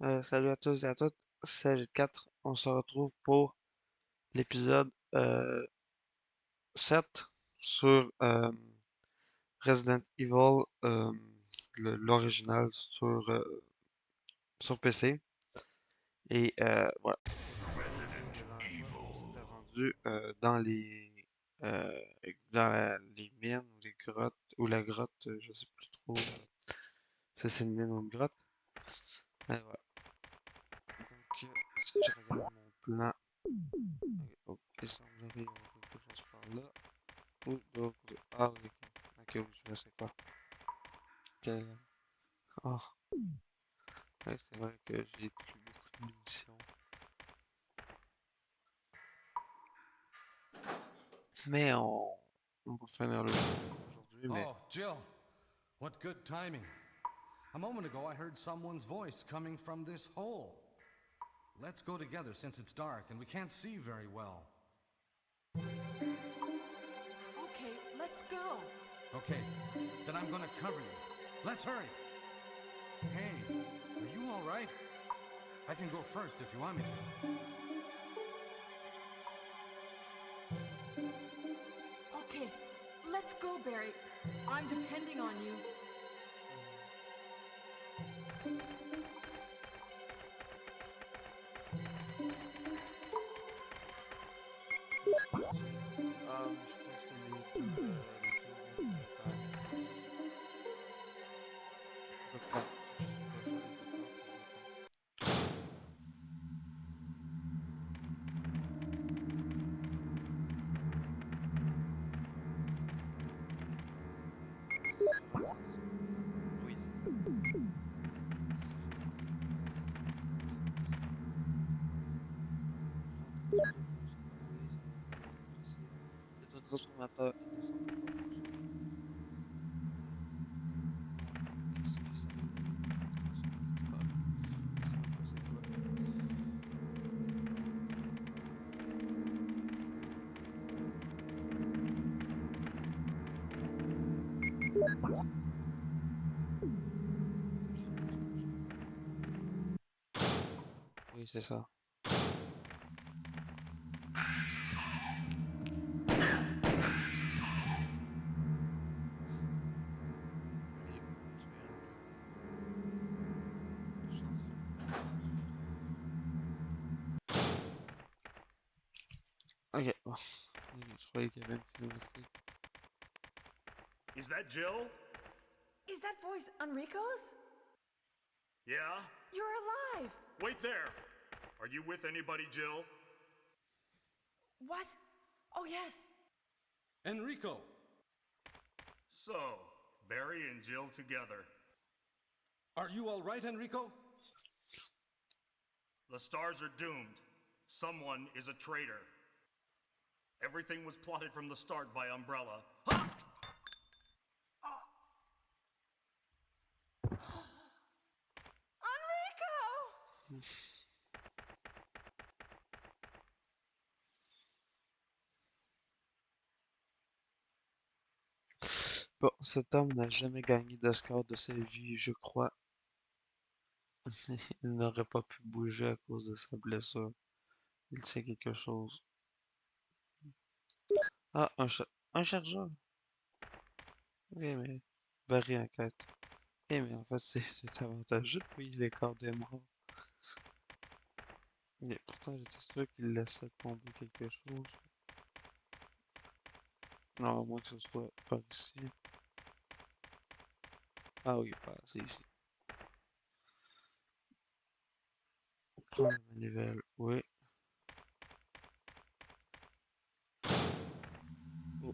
Salut à tous et à toutes, c'est Agit 4. On se retrouve pour l'épisode 7 sur Resident Evil, l'original sur PC. Et voilà. Aujourd'hui, la dernière fois, on s'était rendu euh, les mines ou les grottes, ou la grotte, je sais plus trop si c'est une mine ou une grotte. Mais voilà. Donc, si je regarde mon plan, ok, il semblerait y avoir quelque chose par là. Ou de l'autre côté. Ah oui, ok. Ok, oui, je sais quoi. Quel... Ah, ouais, c'est vrai que j'ai plus beaucoup de munitions. Mais on va finir le jeu aujourd'hui, mais... Oh, Jill, what good timing. A moment ago, I heard someone's voice coming from this hole. Let's go together since it's dark and we can't see very well. Okay, let's go. Okay, then I'm gonna cover you. Let's hurry. Hey, are you all right? I can go first if you want me to. Okay, let's go, Barry. I'm depending on you. Ah, mais je pense que c'est les théories monétaires. Docteur, je suis pas sûr les docteurs, peut-être. Assuration. Oui, c'est ça. Si j'ai bien compris, c'est prendre contrôle de son analyse avant de pouvoir apprécier. C'est un transformateur, il ne semble pas fonctionner. Ah, qu'est-ce qui serait un transformateur? Je sais même pas c'est quoi. J'imagine que je devrais... Oui, c'est ça. Lui, il va me tuer en lui-même. Chanceux. Ok, bon. Je croyais qu'il y avait une cinématique. Is that Jill? Is that voice Enrico's? Yeah? You're alive! Wait there! Are you with anybody, Jill? What? Oh, yes. Enrico! So, Barry and Jill together. Are you all right, Enrico? The stars are doomed. Someone is a traitor. Everything was plotted from the start by Umbrella. Enrico! Bon, cet homme n'a jamais gagné d'Oscar de sa vie, je crois. Il n'aurait pas pu bouger à cause de sa blessure. Il sait quelque chose. Ah, un chargeur. Oui, mais Barry enquête. Eh, mais en fait, c'est avantageux de fouiller les corps des morts. Mais pourtant, j'étais sûr qu'il laissait tomber quelque chose. Non, à moins que ce soit par ici. Ah oui, bah, c'est ici. Prendre la manivelle, oui. Oh,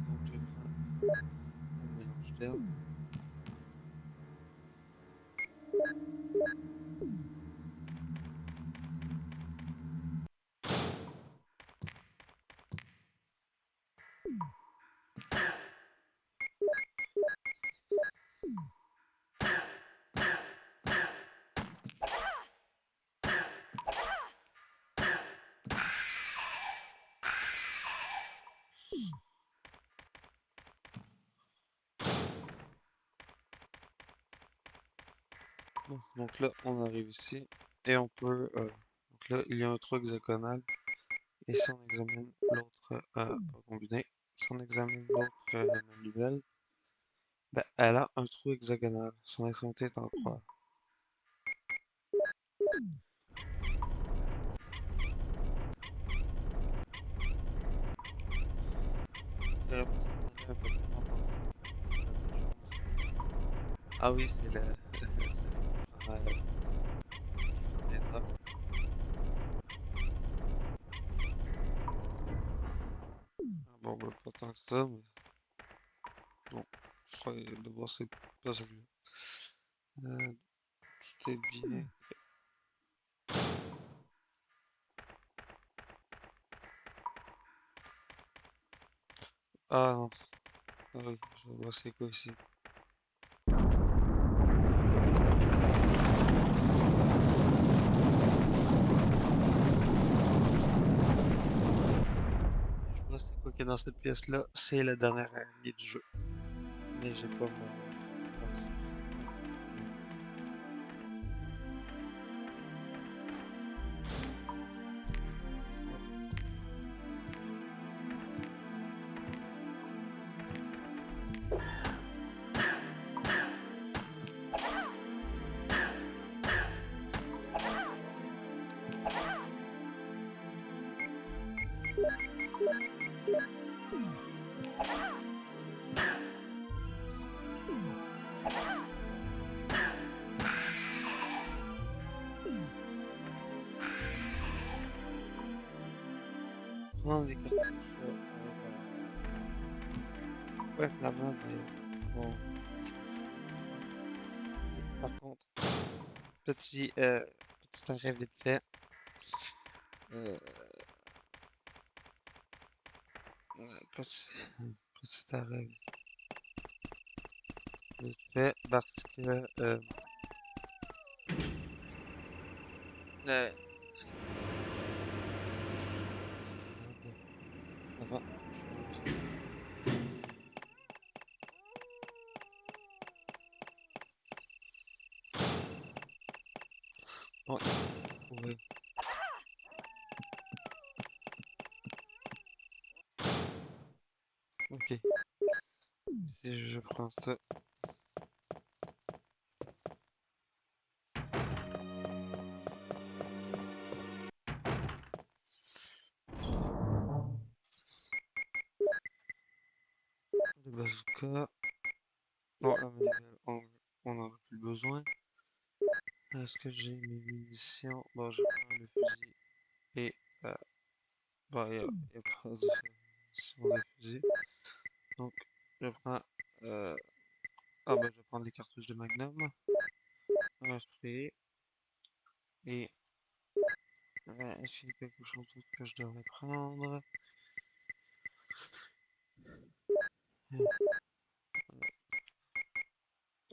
donc je prends un mélange d'herbes. Bon, donc là, on arrive ici et on peut. Donc là, il y a un trou hexagonal. Et si on examine l'autre, pas combiné, si on examine l'autre manivelle, ben, elle a un trou hexagonal. Son extrémité est en croix. C'est vraiment cette scène-là me fait tellement penser à Indiana Jones. Ah oui, c'est le celui qui prend des armes. Ah bon, ben, pas tant que ça, mais bon, je crois de voir c'est pas celui-là. Tout est bien. Ah non, ah oui, je vois c'est quoi ici. Je vois c'est quoi qui est dans cette pièce-là. C'est la dernière araignée du jeu. Mais j'ai pas mon... Ah, prendre des cartouches. Ouais, finalement, mais bon, je me suis- Par contre, petit, petit arrêt vite fait. Euh, petit, petit arrêt vite fait parce que euh, avant toute chose. Bon, il faut courir. Ok, si je prends ça. Le bazooka. Bon, la manivelle, on en a plus besoin. Est-ce que j'ai mes munitions? Bon, je prends le fusil et bon, y a pas de munitions de fusil. Donc, je prends euh, ah ben, je vais prendre les cartouches de Magnum, un spray et est-ce qu'il y a quelque chose d'autre que je devrais prendre?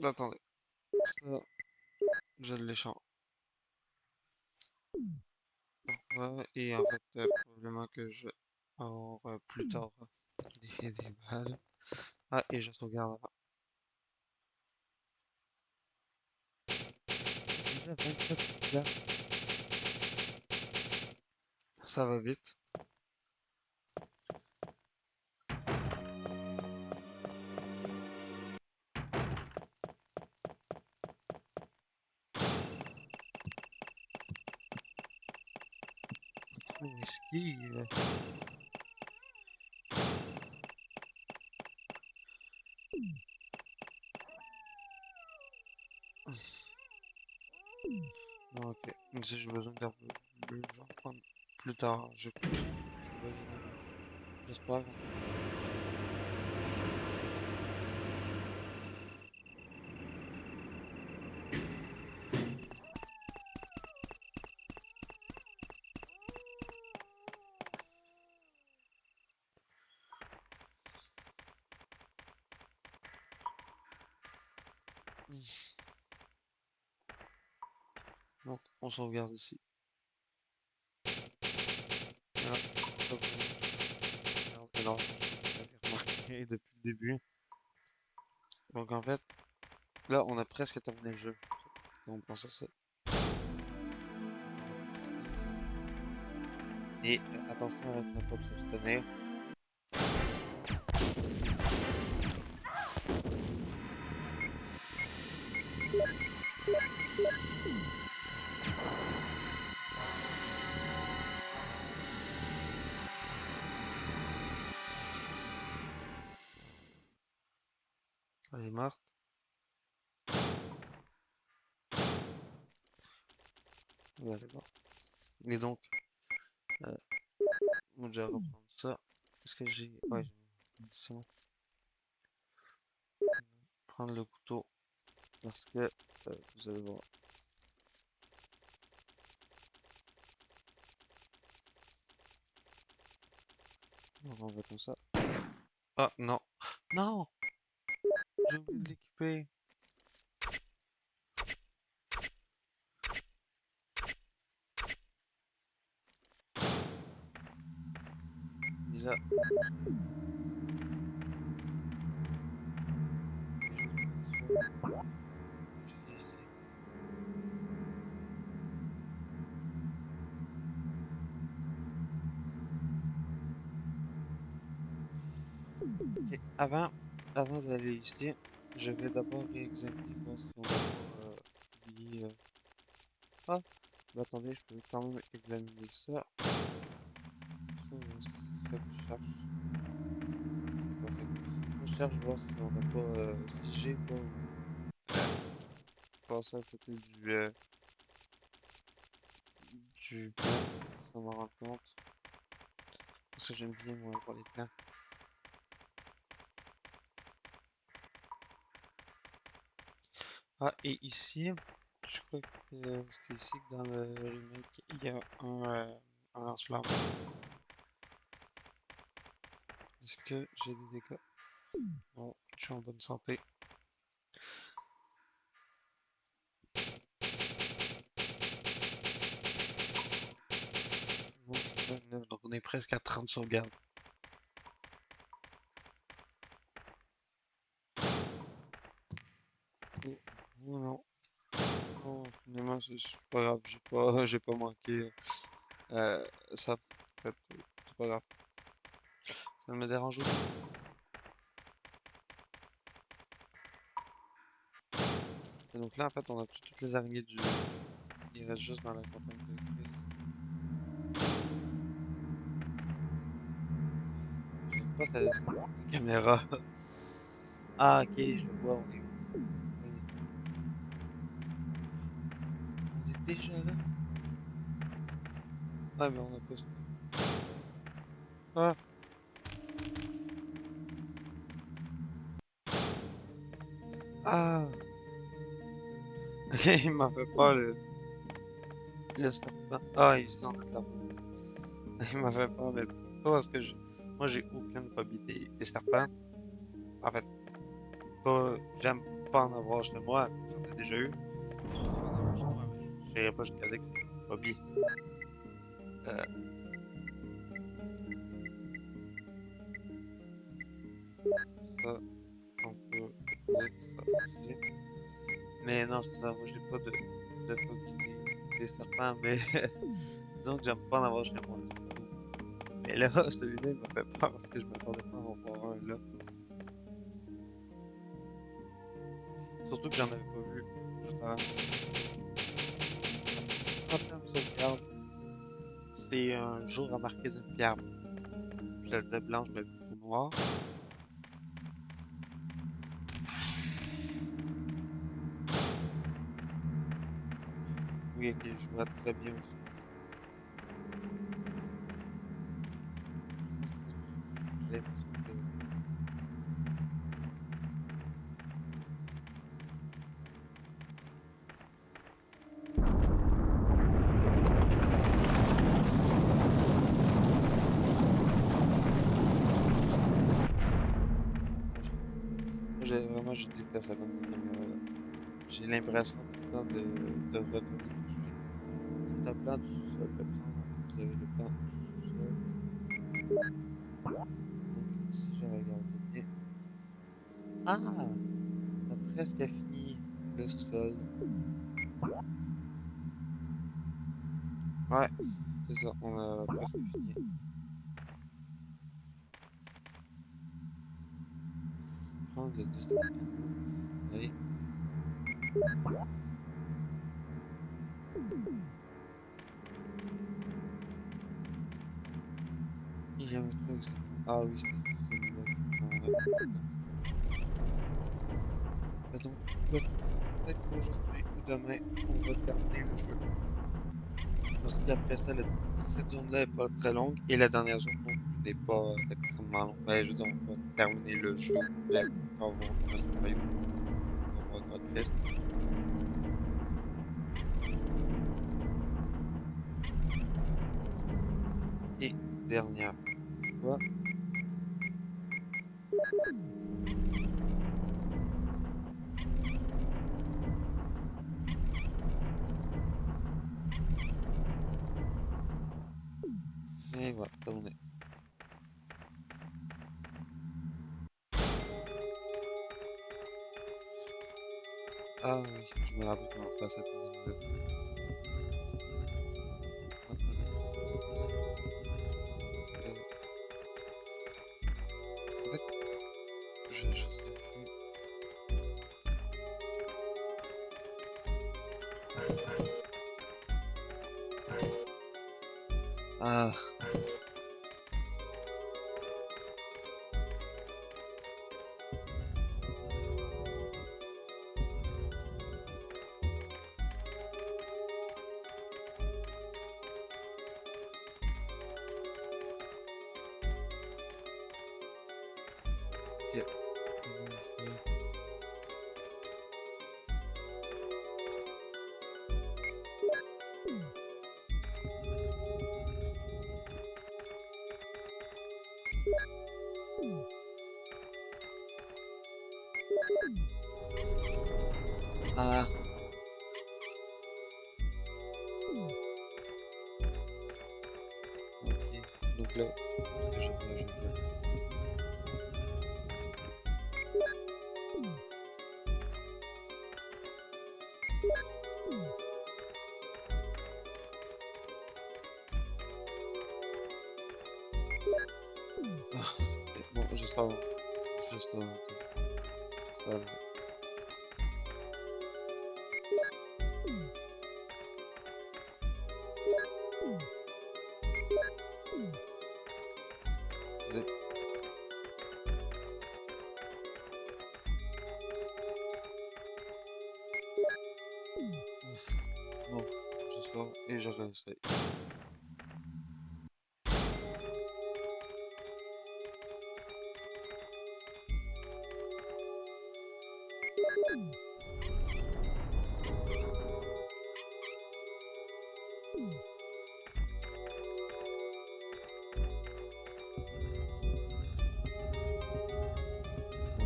Attendez, ça, je l'échange. Et en fait, probablement que je vais avoir plus tard des balles. Ah, et je sauvegarde avant. Déjà 27 sauvegardes, ça va vite. Oh, esquive. Non, ok. Donc, si j'ai besoin d'herbe bleue, je vais en prendre plus tard. Je vais y en avoir. J'espère, en fait. Donc, on sauvegarde ici. Voilà. Comme je regarde énormément de choses que j'avais remarqué depuis le début. Donc, en fait, là, on a presque terminé le jeu. On pense à ça. Et attention avec ne pas s'abstenir. Elle est morte. Oui, elle est morte. Et donc, euh, moi je vais reprendre ça. Est-ce que j'ai... Ouais, j'ai une munition. Prendre le couteau. Parce que, vous allez voir. On va comme ça. Ah, non. Non! J'ai oublié de l'équiper. Il est là. Je vais ici. Ok, avant d'aller ici, je vais d'abord réexaminer voir si on n'a pas oublié. Ah, bah attendez, je peux quand même examiner ça. Ça, est-ce que c'est ça que je cherche? C'est pas ça. Moi, je cherche voir si on n'a pas, si j'ai pas passé à côté du plan, sans m'en rendre compte. Parce que j'aime bien moi voir les plans. Ah, et ici, je crois que c'est ici que dans le remake, il y a un lance-flamme. Est-ce que j'ai des dégâts? Non, je suis en bonne santé. Moi, c'est 29, donc on est presque à 30 sauvegardes. Oh, oh non. Oh, finalement, c'est pas grave, j'ai pas manqué. Euh, ça, peut-être, c'est pas grave. Ça me dérange aussi. Et donc là, en fait, on a tué toutes les araignées du jeu. Il reste juste dans la campagne de Chris. J'aime pas ça laisse la caméra. Ah, ok, je vois, on est où? Oui. On est déjà là? Ah, mais on a pas ça. Ah, ah! Ok, il m'a fait peur le serpent. Ah, ici, on a de la Il m'a fait peur, mais pas parce que moi, j'ai aucune phobie des serpents. En fait, pas, j'aime pas en avoir chez moi. J'en ai déjà eu. J'aime pas en avoir chez moi, mais je dirais pas jusqu'à dire que c'est une phobie. Euh, ça, on peut poser ça aussi. Mais non, c'est ça, moi, j'ai pas de phobie des serpents, mais disons que j'aime pas en avoir chez moi, c'est tout. Mais là, celui-là, il m'a fait peur parce que je m'attendais pas à en voir un là. Surtout que j'en avais pas vu juste avant. 30e sauvegarde, c'est un jour à marquer d'une pierre. Je la disais blanche, mais plutôt noire. Oui, ok, je vois très bien où sont. Ça, j'ai l'impression que... Je déteste la comme cette caméra-là. J'ai l'impression tout le temps de retourner toucher. C'est un plan du sous-sol, le plan, vous avez le plan du sous-sol. Donc, si je regarde bien... Ah! On a presque fini le sol. Ouais, c'est ça, on a presque fini. Prendre le destination. Allez. Il y a un truc, c'est... Ah oui, c'est celui-là. On a donc, peut-être qu'aujourd'hui ou demain, on va terminer le jeu. Parce qu'après ça, cette zone-là est pas très longue et la dernière zone non plus n'est pas extrêmement longue. Mais je veux dire, on va terminer le jeu au complet pour avoir un scénario pour avoir notre liste. Et dernière fois, et voilà, tourner. Ah oui, je me rappelle comment faire cette ligne-là. Ah, en fait, je sais plus. Ah, ok. Comment on fait? Ah, ok. Donc là, ce que je vais faire. Ah, ok. Bon, je sors. Je sors. Ok. Ça va. Zip. Ouf. Non, je sors et je réessaye.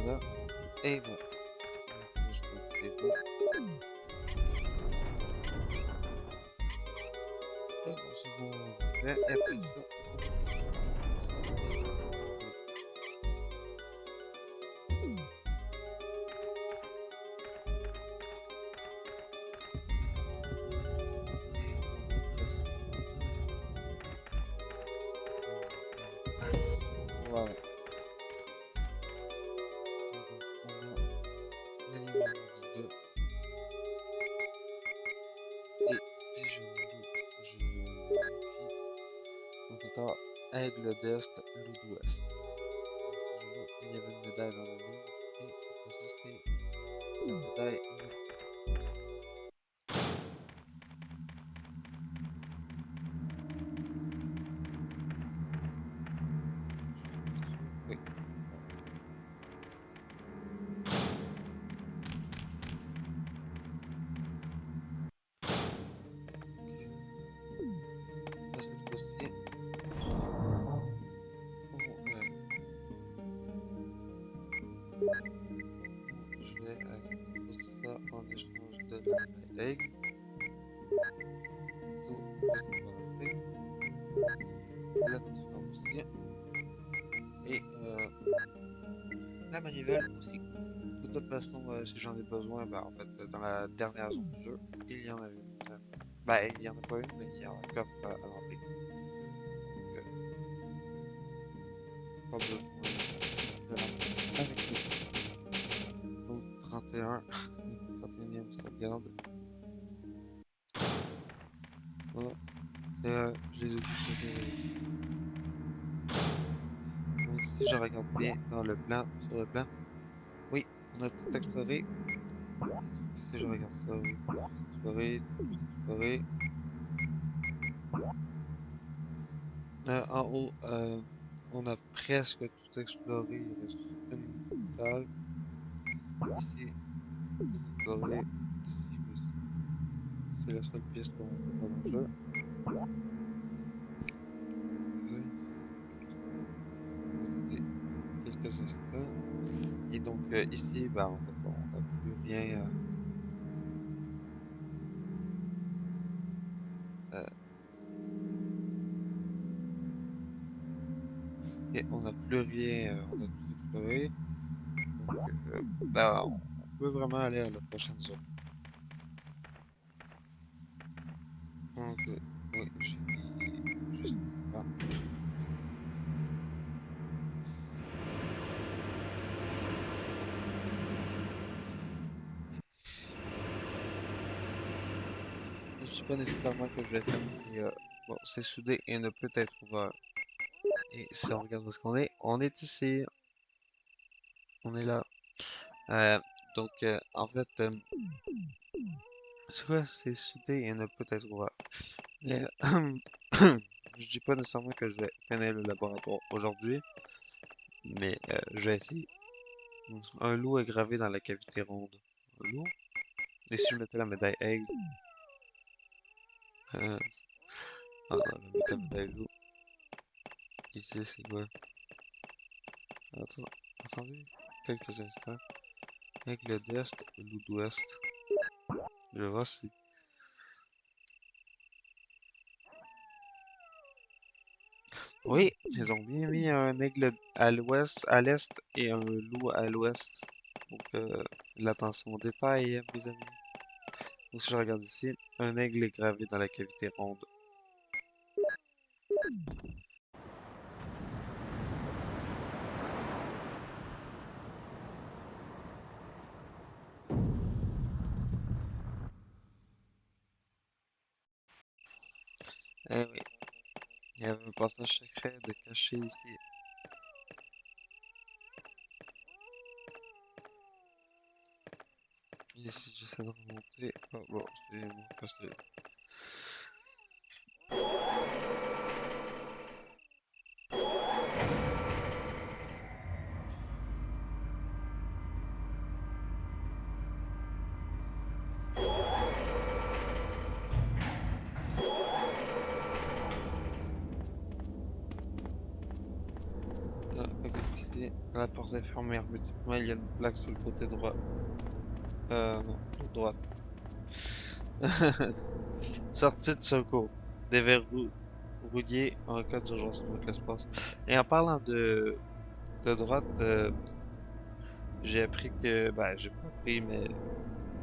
Voilà. Et voilà. Donc, je crois que c'est bon. Et bon, c'est bon, on fait. Et après ça, voilà. Et donc, on a la ligne numéro 2. Et si je vérifie, donc encore, aigle d'Est, loup d'Ouest. Donc, ce jeu-là, il y avait une médaille dans le livre, et cette fois-ci, c'est la médaille loup. Oui. Ok. Là, cette fois-ci, je vais poser ça en échange de la médaille aigle. Tout peut se passer. La notification aussi. Et la manivelle aussi. De toute façon, si j'en ai besoin, ben, en fait, dans la dernière zone du jeu, il il y en a une. Ben, il y en a pas une, mais il y a un coffre à l'entrée. Donc, pas besoin de rentrer avec nous. Donc, 31, 31e sauvegarde. Voilà. Je les ai tous. Donc, si je regarde bien dans le plan, sur le plan, oui, on a tout exploré. Si je regarde ça, oui, tout exploré. En haut, on a presque tout exploré. Il reste une salle. Ici, tout exploré. Ici aussi. C'est la seule pièce qu'on n'a pas dans le jeu. Attendez quelques instants. Et donc, ici, bah, en fait, on n'a plus rien. Euh, et on n'a plus rien. On a tout exploré. Donc, bah, on peut vraiment aller à la prochaine zone. Donc, oui, j'ai mis juste là. Je dis pas nécessairement que je vais fermer. Bon, c'est soudé et ne peut être ouvert. Et si on regarde où est-ce qu'on est, on est ici. On est là. Euh, donc, en fait, c'est quoi? C'est soudé et ne peut être ouvert. Mais, je dis pas nécessairement que je vais finir le laboratoire aujourd'hui, mais je vais essayer. Un loup est gravé dans la cavité ronde. Un loup? Et si je mettais la médaille aigle? Euh, ah non, la médaille loup. Ici, c'est quoi? Attends, attendez quelques instants. Aigle d'Est, loup d'Ouest. Je vois si. Oui, ils ont bien mis un aigle à l'ouest, à l'est et un loup à l'ouest. Donc, l'attention aux détails, mes amis. Donc, si je regarde ici, un aigle est gravé dans la cavité ronde. Eh oui, il y avait un passage secret de caché ici. Et si j'essaie de remonter. Oh bon, c'est mon passé. Ah, ok, ici, la porte est fermée hermétiquement. Il y a une plaque sur le côté droit. Non, sur droite. Sortie de secours. Déverrouiller en cas d'urgence. Donc l'espace. Et en parlant de droite, j'ai appris que, ben, j'ai pas appris, mais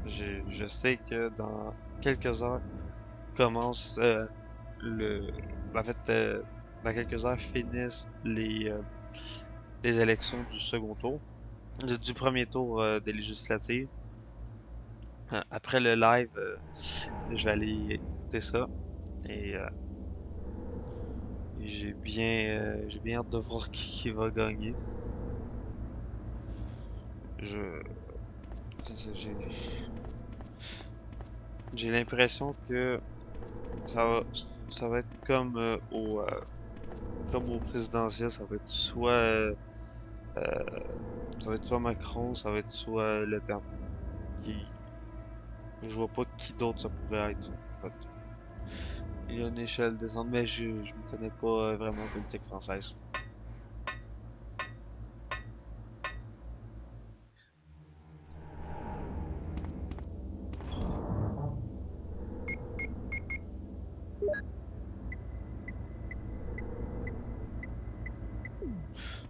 je sais que dans quelques heures commence le, en fait, dans quelques heures finissent les élections du second tour, du premier tour des législatives. Après le live, je vais aller écouter ça et j'ai bien hâte de voir qui va gagner. Je, j'ai j'ai l'impression que ça va, ça va être comme au présidentiel, euh, ça va être soit Macron, ça va être soit Le Pen. Qui, je vois pas qui d'autre ça pourrait être. En fait. Il y a une échelle descendante, mais je me connais pas vraiment en politique française.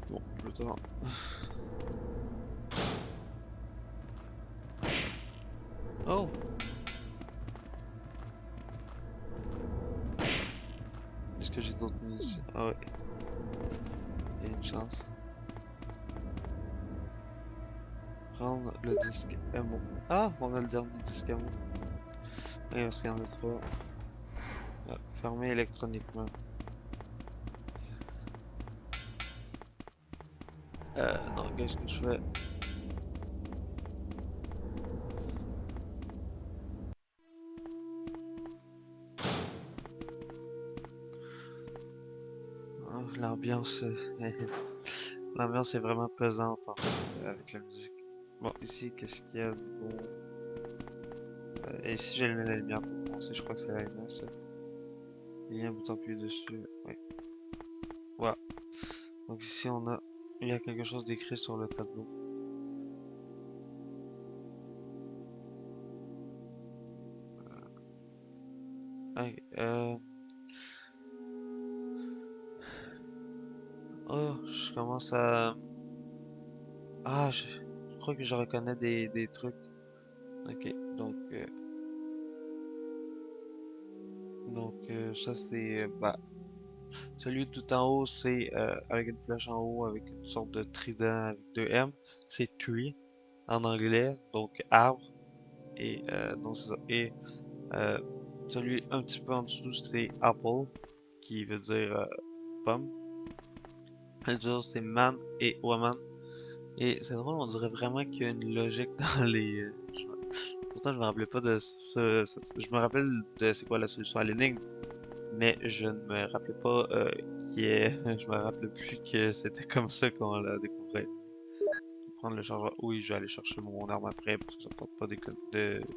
Bon, plus tard. Oh! Est-ce que j'ai d'autres munitions? Ah ouais, il y a une chance. Prendre le disque ammo. Ah, on a le dernier disque ammo. Oui, parce qu'il y en a trois. Ah, fermé électroniquement. Non, qu'est-ce que je fais? Ah, l'ambiance, l'ambiance est vraiment pesante en fait, avec la musique. Bon, ici, qu'est-ce qu'il y a de bon? Et ici, j'ai allumé la lumière pour commencer. Je crois que c'est la lumière, ça. Il y a un bouton appuyé dessus. Oui. Voilà. Donc ici, il y a quelque chose d'écrit sur le tableau. Ok, oh, je commence à... Ah, je crois que je reconnais des trucs. Ok, ça c'est... bah, celui tout en haut, c'est avec une flèche en haut, avec une sorte de trident avec deux M. C'est tree en anglais, donc arbre. Et non, c'est ça. Et euh, celui un petit peu en dessous, c'est apple, qui veut dire pomme. Les autres, c'est man et woman. Et c'est drôle, on dirait vraiment qu'il y a une logique dans les. Pourtant, je me rappelais pas de je me rappelle de c'est quoi la solution à l'énigme, mais je ne me rappelais pas qui est. Je me rappelais plus que c'était comme ça qu'on l'a découvert. Prendre le chargeur. Oui, je vais aller chercher mon arme après parce que ça porte pas de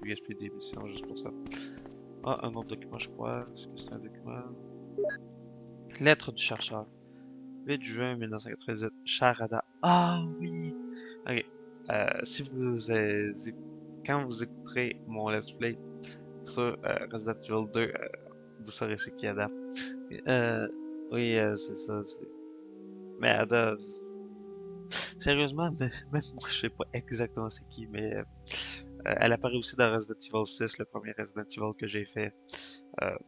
USB d'émission juste pour ça. Ah, un autre document, je crois. Est-ce que c'est un document? Lettre du chercheur. 8 juin 1997. Cher Ada. Ah oui! Ok. Si quand vous écouterez mon let's play sur Resident Evil 2, vous saurez c'est qui Ada. Euh, oui, c'est ça. Mais Ada, sérieusement, même moi je sais pas exactement c'est qui, mais elle apparaît aussi dans Resident Evil 6, le premier Resident Evil que j'ai fait.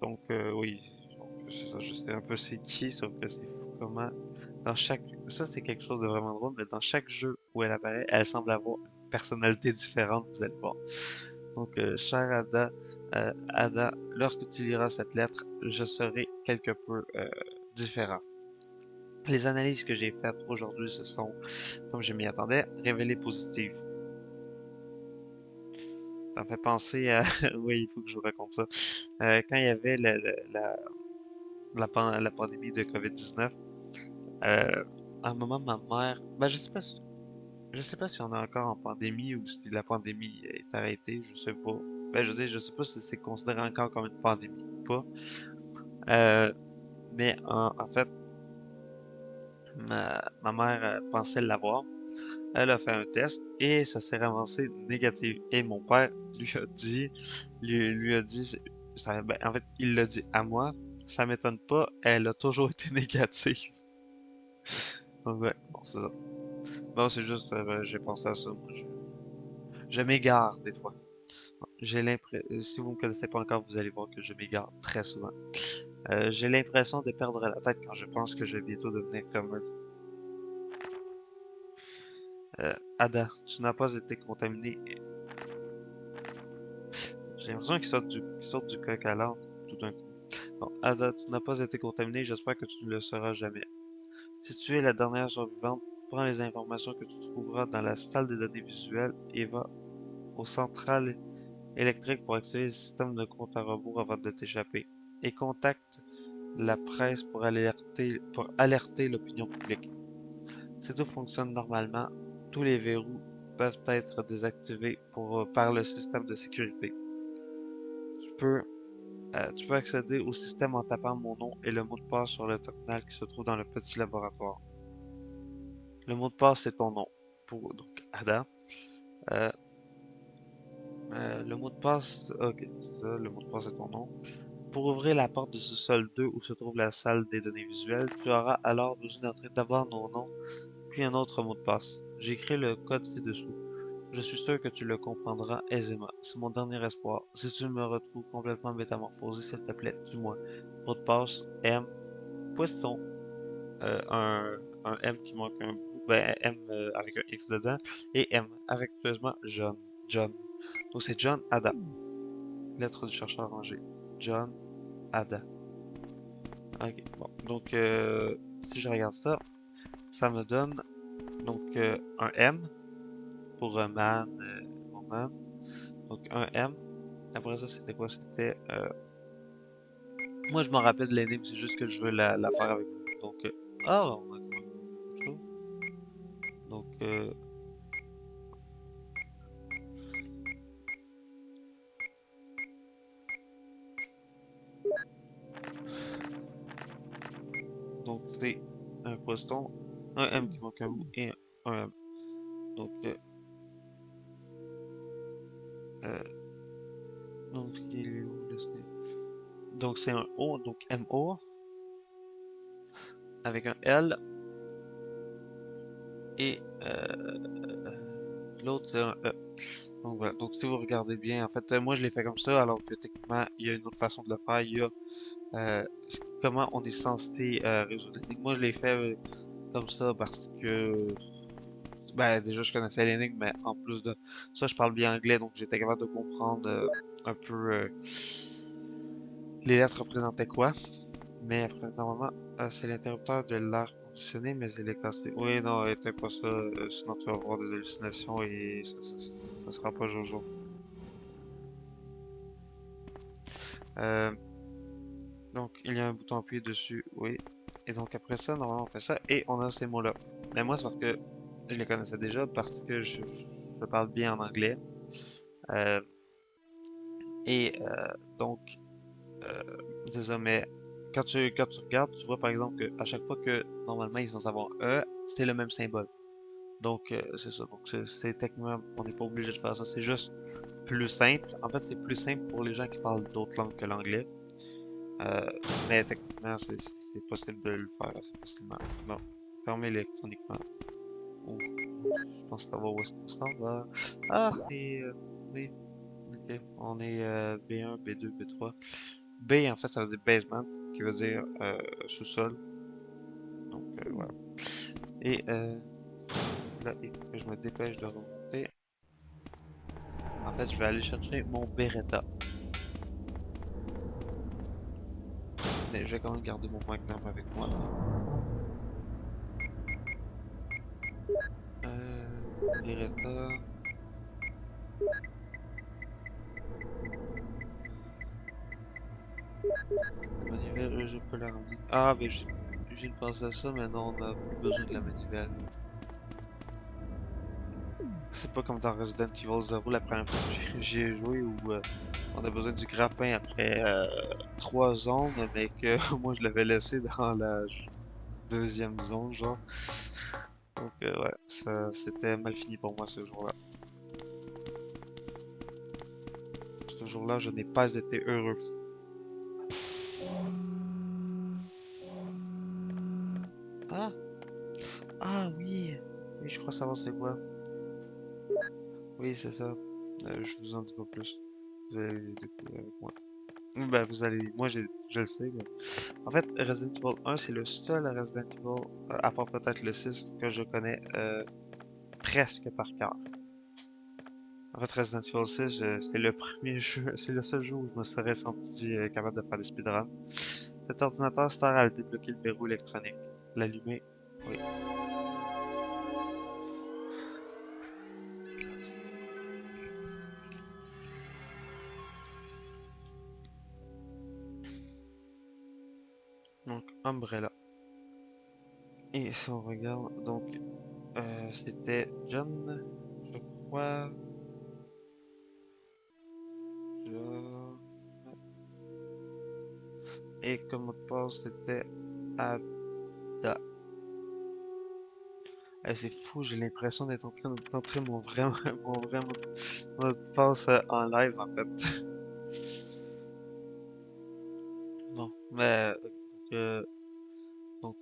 Oui, donc c'est ça, je sais un peu c'est qui, sauf que c'est fou comment dans chaque ça c'est quelque chose de vraiment drôle, mais dans chaque jeu où elle apparaît, elle semble avoir une personnalité différente, vous allez voir. Donc, cher Ada, lorsque tu liras cette lettre, je serai quelque peu différent. Les analyses que j'ai faites aujourd'hui se sont, comme je m'y attendais, révélées positives. Ça me fait penser à... oui, il faut que je vous raconte ça. Quand il y avait la pandémie de COVID-19, à un moment, ma mère... Ben, je sais pas si on est encore en pandémie ou si la pandémie est arrêtée, je sais pas. Ben, je veux dire, je sais pas si c'est considéré encore comme une pandémie ou pas. Euh, mais en fait, ma mère pensait l'avoir. Elle a fait un test et ça s'est ramassé négatif. Et mon père lui a dit, ben, en fait, il l'a dit à moi. Ça m'étonne pas, elle a toujours été négative. Donc ouais, bon, c'est ça. Non, c'est juste, j'ai pensé à ça. Je m'égare des fois. J'ai l'impression, si vous me connaissez pas encore, vous allez voir que je m'égare très souvent. J'ai l'impression de perdre la tête quand je pense que je vais bientôt devenir comme eux. Ada, tu n'as pas été contaminé. J'ai l'impression qu'il saute du coq à l'âne tout d'un coup. Bon, Ada, tu n'as pas été contaminé, j'espère que tu ne le seras jamais. Si tu es la dernière survivante, prends les informations que tu trouveras dans la salle des données visuelles et va aux centrales électriques pour activer le système de compte à rebours avant de t'échapper. Et contacte la presse pour alerter l'opinion publique. Si tout fonctionne normalement, tous les verrous peuvent être désactivés par le système de sécurité. Tu peux, tu peux accéder au système en tapant mon nom et le mot de passe sur le terminal qui se trouve dans le petit laboratoire. Le mot de passe c'est ton nom. Donc Ada. Euh, le mot de passe, ok, c'est ça, le mot de passe est ton nom. Pour ouvrir la porte du sous-sol 2 où se trouve la salle des données visuelles, tu auras alors besoin d'entrer d'abord mon nom, puis un autre mot de passe. J'ai écrit le code ci-dessous. Je suis sûr que tu le comprendras aisément. C'est mon dernier espoir. Si tu me retrouves complètement métamorphosé, s'il te plaît, dis-moi. Mot de passe M poisson, un M qui manque un bout, ben M avec un X dedans, et M, affectueusement John. John. Donc c'est John Ada. Lettre du chercheur rangé. John Ada. Ok, bon. Donc si je regarde ça, ça me donne donc un M pour man, woman. Donc un M. Après ça, c'était quoi? C'était moi, je m'en rappelle de l'énigme, c'est juste que je veux la faire avec vous. Donc, ah, on a quand même beaucoup de choses. Donc, c'est un poisson, un M qui manque un bout et un M. Donc, euh, donc, il est où le snake? Donc, c'est un O, donc M-O, avec un L, et l'autre, c'est un E. Donc, voilà. Donc, si vous regardez bien, en fait, moi, je l'ai fait comme ça, alors que techniquement, il y a une autre façon de le faire. Il y a euh, comment on est censé résoudre l'énigme. Moi, je l'ai fait comme ça parce que ben déjà je connaissais l'énigme, mais en plus de ça, je parle bien anglais, donc j'étais capable de comprendre un peu les lettres représentaient quoi. Mais après, normalement, c'est l'interrupteur de l'air conditionné, mais il est cassé. Oui, non, éteins pas ça, sinon tu vas avoir des hallucinations et ça sera pas Jojo. Euh, donc, il y a un bouton appuyé dessus, oui. Et donc après ça, normalement, on fait ça et on a ces mots-là. Mais moi, c'est parce que je les connaissais déjà, parce que je parle bien en anglais. Euh, et donc, euh, désormais, quand tu regardes, tu vois par exemple que à chaque fois que normalement ils sont censés avoir un E, c'est le même symbole. Donc, c'est ça. Donc, c'est techniquement, on n'est pas obligé de faire ça. C'est juste plus simple. En fait, c'est plus simple pour les gens qui parlent d'autres langues que l'anglais. Euh, mais techniquement, c'est possible de le faire assez facilement. Bon, fermez électroniquement. Oh, je pense savoir où est-ce qu'on s'en va. Ah, c'est... oui, ok. On est B1, B2, B3. B, en fait, ça veut dire basement, qui veut dire sous-sol. Donc, voilà. Et là, il faut que je me dépêche de remonter. En fait, je vais aller chercher mon Beretta. Mais je vais quand même garder mon Magnum avec moi. Beretta. La manivelle, je peux la ramener. Ah, ben j'ai pensé à ça, mais non, on n'a plus besoin de la manivelle. C'est pas comme dans Resident Evil 0, la première fois que j'y ai joué, où on a besoin du grappin après 3 zones, mais que moi je l'avais laissé dans la deuxième zone, genre. Donc, ouais, ça, c'était mal fini pour moi ce jour-là. Ce jour-là, je n'ai pas été heureux. Ah, ah oui, oui, je crois savoir c'est quoi. Oui, c'est ça. Je vous en dis pas plus. Vous allez les découvrir avec moi. Ben, vous allez. Moi, je le sais. En fait, Resident Evil 1, c'est le seul Resident Evil, à part peut-être le 6, que je connais presque par cœur. En fait, Resident Evil 6, c'est le premier jeu, c'est le seul jeu où je me serais senti capable de faire des speedruns. Cet ordinateur sert à débloquer le verrou électronique. L'allumer, oui. Donc, Umbrella. Et si on regarde, donc, c'était John, je crois. John. Et comme mot de passe, c'était Ada. Eh, c'est fou, j'ai l'impression d'être en train d'entrer mon vrai, mon vrai mot de passe en live en fait. Bon, mais donc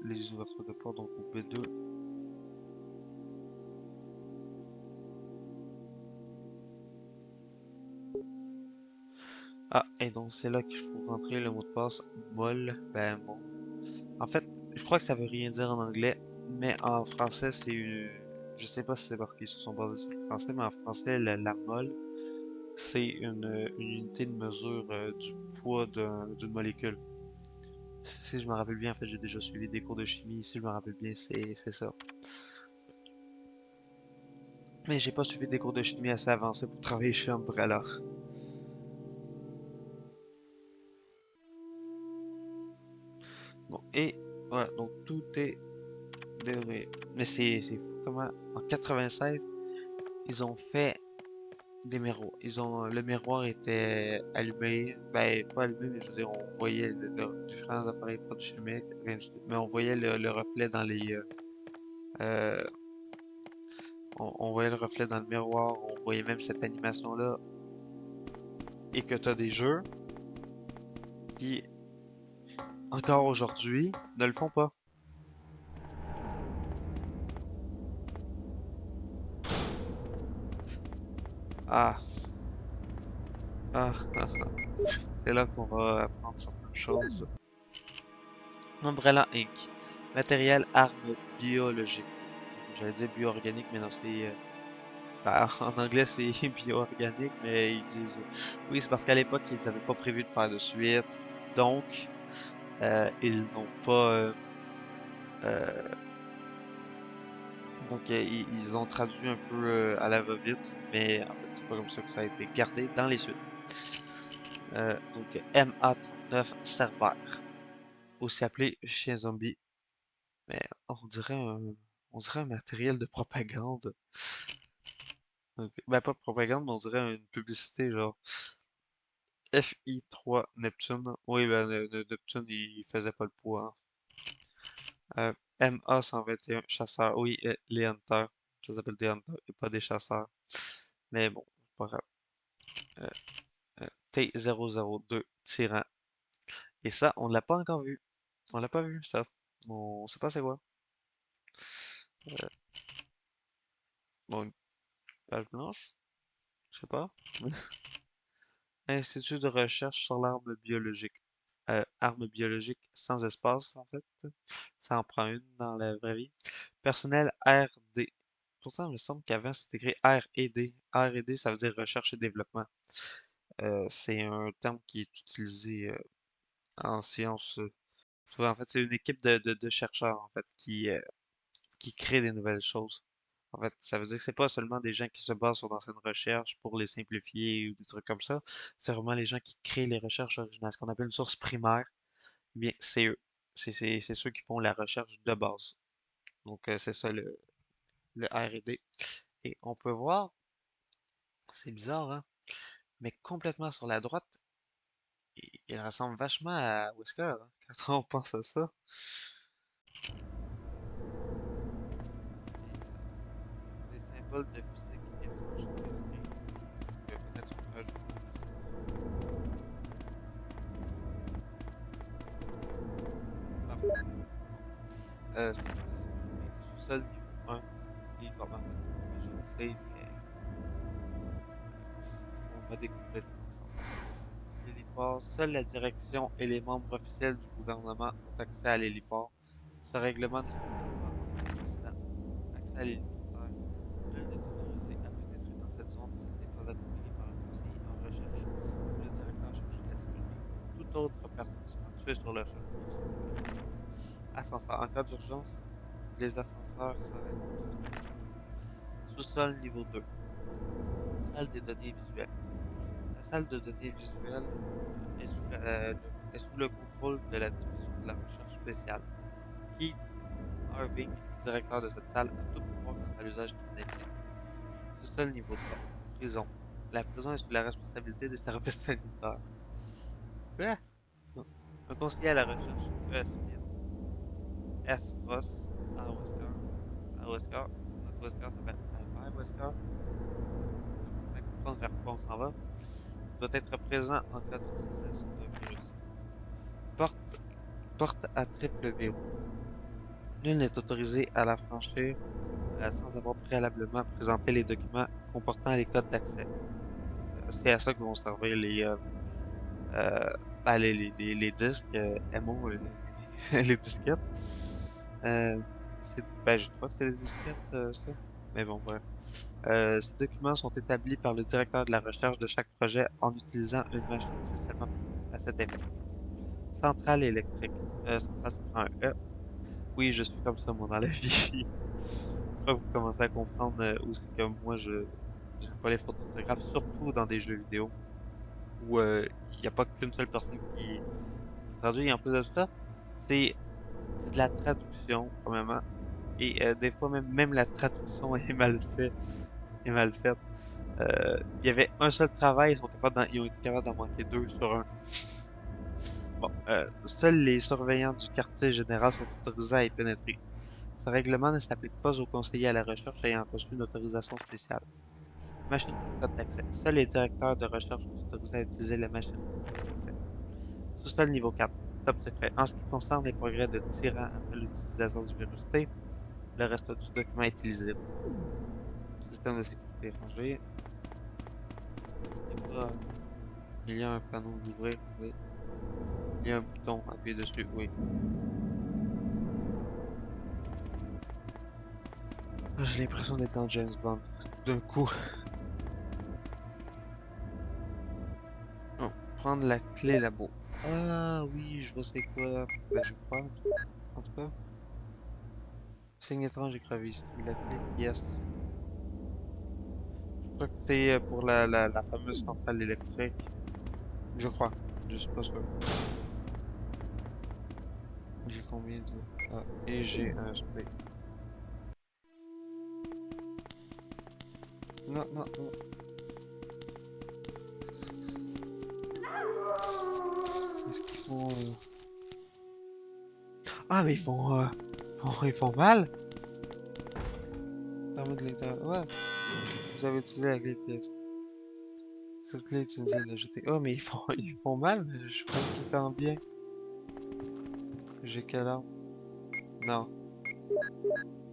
les ouvertures de porte, donc au B2. Ah, et donc c'est là qu'il faut rentrer le mot de passe MOL. Ben, bon. En fait, je crois que ça veut rien dire en anglais, mais en français, c'est une... Je sais pas si c'est parce qu'ils se sont basés sur le français, mais en français, la mole, c'est une unité de mesure du poids d'une molécule. Si je me rappelle bien, en fait, j'ai déjà suivi des cours de chimie. Si je me rappelle bien, c'est ça. Mais j'ai pas suivi des cours de chimie assez avancés pour travailler chez Umbrella. Bon, et voilà, donc tout est déverrouillé. Mais c'est fou comment, en 96, ils ont fait des miroirs. Le miroir était allumé, ben pas allumé, mais je veux dire, on voyait différents appareils produits chimiques, rien du tout. Mais on voyait le reflet dans euh, on voyait le reflet dans le miroir, on voyait même cette animation-là, et que t'as des jeux qui, encore aujourd'hui, ne le font pas. Ah, ah. C'est là qu'on va apprendre certaines choses. Umbrella Inc. Matériel, armes biologiques. J'allais dire bio-organique, mais non, c'est ben, en anglais, c'est bio-organique, mais ils disent... Oui, c'est parce qu'à l'époque, ils n'avaient pas prévu de faire de suite. Donc, ils n'ont pas... euh, ils ont traduit un peu à la va-vite, mais en fait, c'est pas comme ça que ça a été gardé dans les suites. Donc, MA39 Cerbère, aussi appelé chien zombie, mais on dirait un matériel de propagande. Donc, ben, pas de propagande, mais on dirait une publicité, genre. FI3 Neptune. Oui, ben, Neptune, il faisait pas le poids, hein. MA121 chasseur. Oui, les hunters. Ça s'appelle des hunters et pas des chasseurs. Mais bon, c'est pas grave. Euh, T002 tyran. Et ça, on l'a pas encore vu. On l'a pas vu, ça. On sait pas c'est quoi. Euh, bon, une page blanche? Je sais pas. Institut de recherche sur l'arme biologique. Arme biologique sans espace, en fait. Ça en prend une dans la vraie vie. Personnel R&D. Pourtant, il me semble qu'avant, c'était écrit R&D. R&D, ça veut dire recherche et développement. C'est un terme qui est utilisé en sciences. Souvent, en fait, c'est une équipe de chercheurs, en fait, qui crée des nouvelles choses. En fait, ça veut dire que c'est pas seulement des gens qui se basent sur d'anciennes recherches pour les simplifier ou des trucs comme ça. C'est vraiment les gens qui créent les recherches originales. Ce qu'on appelle une source primaire, eh bien, c'est eux. C'est ceux qui font la recherche de base. Donc, c'est ça le R&D. Et on peut voir, c'est bizarre, hein, mais complètement sur la droite, il ressemble vachement à Wesker, hein, quand on pense à ça. Des symboles de physique étranges sont inscrits. Donc, peut-être on fera un jour. Parfait. Système de sécurité. Sous-sol niveau 1. Et comment en fait, oui, je le sais, mais on va découvrir ça ensemble. L'héliport. Seule la direction et les membres officiels du gouvernement ont accès à l'héliport. Ce règlement ne s'applique pas en cas d'accident. Accès à l'hélicoptère. Nul n'est autorisé à pénétrer dans cette zone s'il n'est pas accompagné par un conseiller en recherche ou le directeur chargé de la sécurité ou toute autre personne sera tuée sur le champ. Donc c'est obligatoire. Ascenseur. En cas d'urgence, les ascenseurs s'arrêtent automatiquement. Sous-sol niveau 2. Salle des données visuelles. La salle de données visuelles est sous le contrôle de la division de la recherche spéciale. Keith Irving, directeur de cette salle, a tout pouvoir quant à l'usage criminel. Sous-sol niveau 3. Prison. La prison est sous la responsabilité des services sanitaires. Quoi? Non. Un conseiller à la recherche, E. Smith, S. Ross, A. Wesker, A. Wesker, notre Wesker s'appelle Albert Wesker. Commencez à comprendre vers quoi on s'en va. Doit être présent en cas d'utilisation d'un virus. Porte, porte à triple verrou. Nul n'est autorisé à la franchir sans avoir préalablement présenté les documents comportant les codes d'accès. C'est à ça que vont servir euh, ben, les disques MO, les disquettes. Ben, je crois que c'est les disquettes, ça. Mais bon, bref. Ces documents sont établis par le directeur de la recherche de chaque projet en utilisant une machine spécialement à cet effet. Centrale électrique. Centrale, ça prend un E. Oui, je suis comme ça, moi, dans la vie. Je crois que vous commencez à comprendre aussi que moi, je j'aime pas les fautes d'orthographe, surtout dans des jeux vidéo où il n'y a pas qu'une seule personne qui traduit. Et en plus de ça, c'est c'est de la traduction, premièrement. Et des fois, même la traduction est mal faite. Est mal faite. Il y avait un seul travail, ils ont été capables d'en manquer deux sur un. Bon, seuls les surveillants du quartier général sont autorisés à y pénétrer. Ce règlement ne s'applique pas aux conseillers à la recherche ayant reçu une autorisation spéciale. Machine code d'accès. Seuls les directeurs de recherche sont autorisés à utiliser la machine code d'accès. Sous-sol niveau 4. Top secret. En ce qui concerne les progrès de Tyran après l'utilisation du virus T, le reste du document est illisible. Système de sécurité rangé. Il y a un panneau d'ouvrir, oui. Il y a un bouton, appuyez dessus, oui. Ah, j'ai l'impression d'être dans James Bond. D'un coup. Oh, prendre la clé labo. Ah oui, je vois c'est quoi. Ben, je crois, en tout cas. Signe étrange écrit ici. La clé, yes. Je crois que c'est pour la fameuse centrale électrique. Je crois. Je suis pas sûr. J'ai combien de... Ah, et j'ai un spray. Non, non, non. Qu'est-ce qu'ils font Ah, mais ils font mal? Permet de l'intérieur. Ouais. Vous avez utilisé la clé pièce. Cette clé est utilisée de la jeter. Oh, mais ils font mal, mais je crois qu'ils étaient en bien. J'ai quelle arme? Non.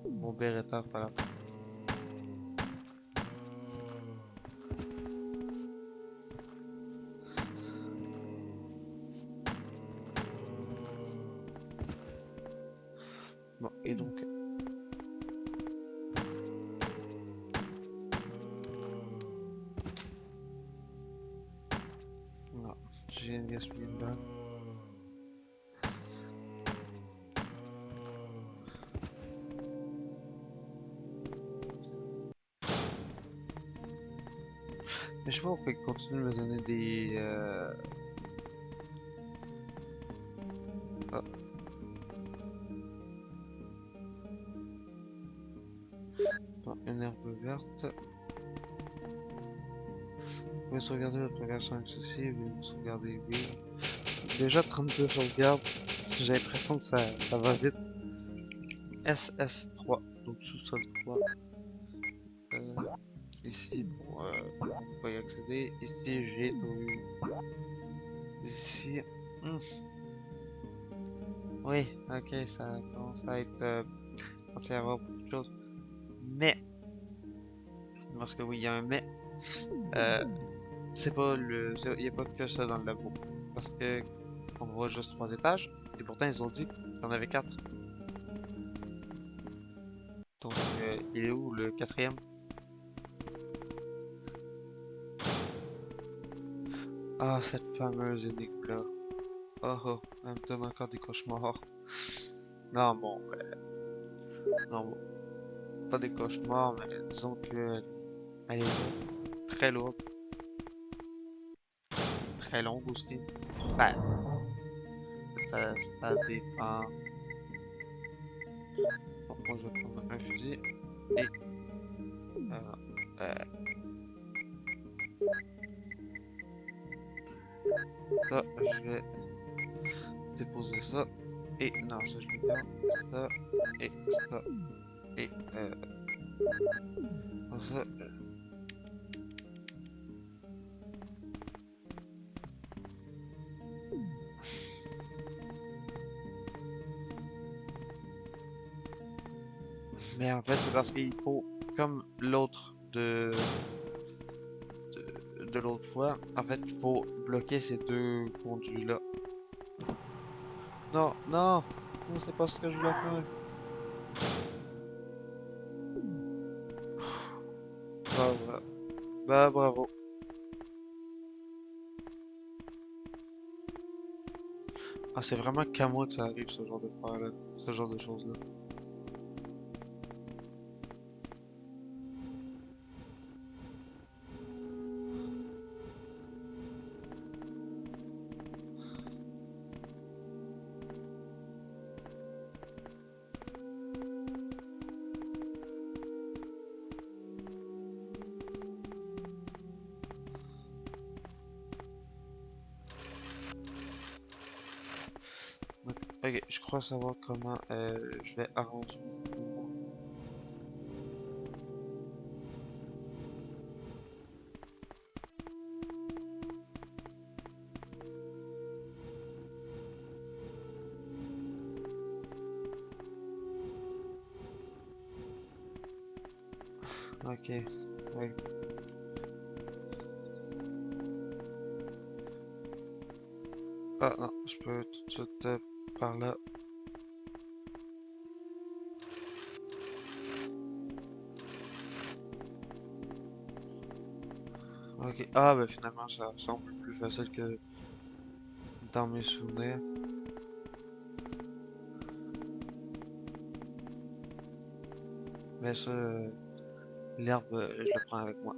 Mon Beretta, pas là. Bon, et donc. Non, je viens de gaspiller une balle. Mais je sais pas pourquoi ils continuent de me donner des. Ah. Bon, une herbe verte. Vous pouvez sauvegarder votre version accessible, vous sauvegardez oui. Déjà 32 sauvegardes. J'ai l'impression que ça va vite. SS3, donc sous-sol 3. Ici, bon, on peut pas y accéder. Ici, j'ai eu. Ici. hmm, Oui, ok, ça commence à être. Commence à y avoir beaucoup de choses. Mais, parce que oui, il y a un mais. Euh, c'est pas le. Il n'y a pas que ça dans le labo. Parce que on voit juste 3 étages. Et pourtant, ils ont dit qu'il y en avait 4. Donc, il est où le quatrième? Ah, cette fameuse énigme-là. Oh oh, elle me donne encore des cauchemars. Non, bon, non, bon, pas des cauchemars, mais disons que elle est lourde, très lourde, très longue aussi. Ben, ça dépend. Bon, moi, je vais prendre un fusil et euh, ça, je vais déposer ça. Et non, ça, je le garde. Ça, et ça, et ça. Mais en fait, c'est parce qu'il faut, comme l'autre de l'autre fois, en fait, il faut bloquer ces deux conduits-là. Non, non, non, c'est pas ce que je voulais faire. Bravo. Bah, bravo. Ah, c'est vraiment qu'à moi que ça arrive, ce genre de là, ce genre de choses-là. Ok, je crois savoir comment je vais arranger mon pouvoir. Ok, ouais. Ah non, je peux tout de suite par là. Ok, ah bah finalement ça semble plus facile que dans mes souvenirs. Mais ça, l'herbe, je le prends avec moi.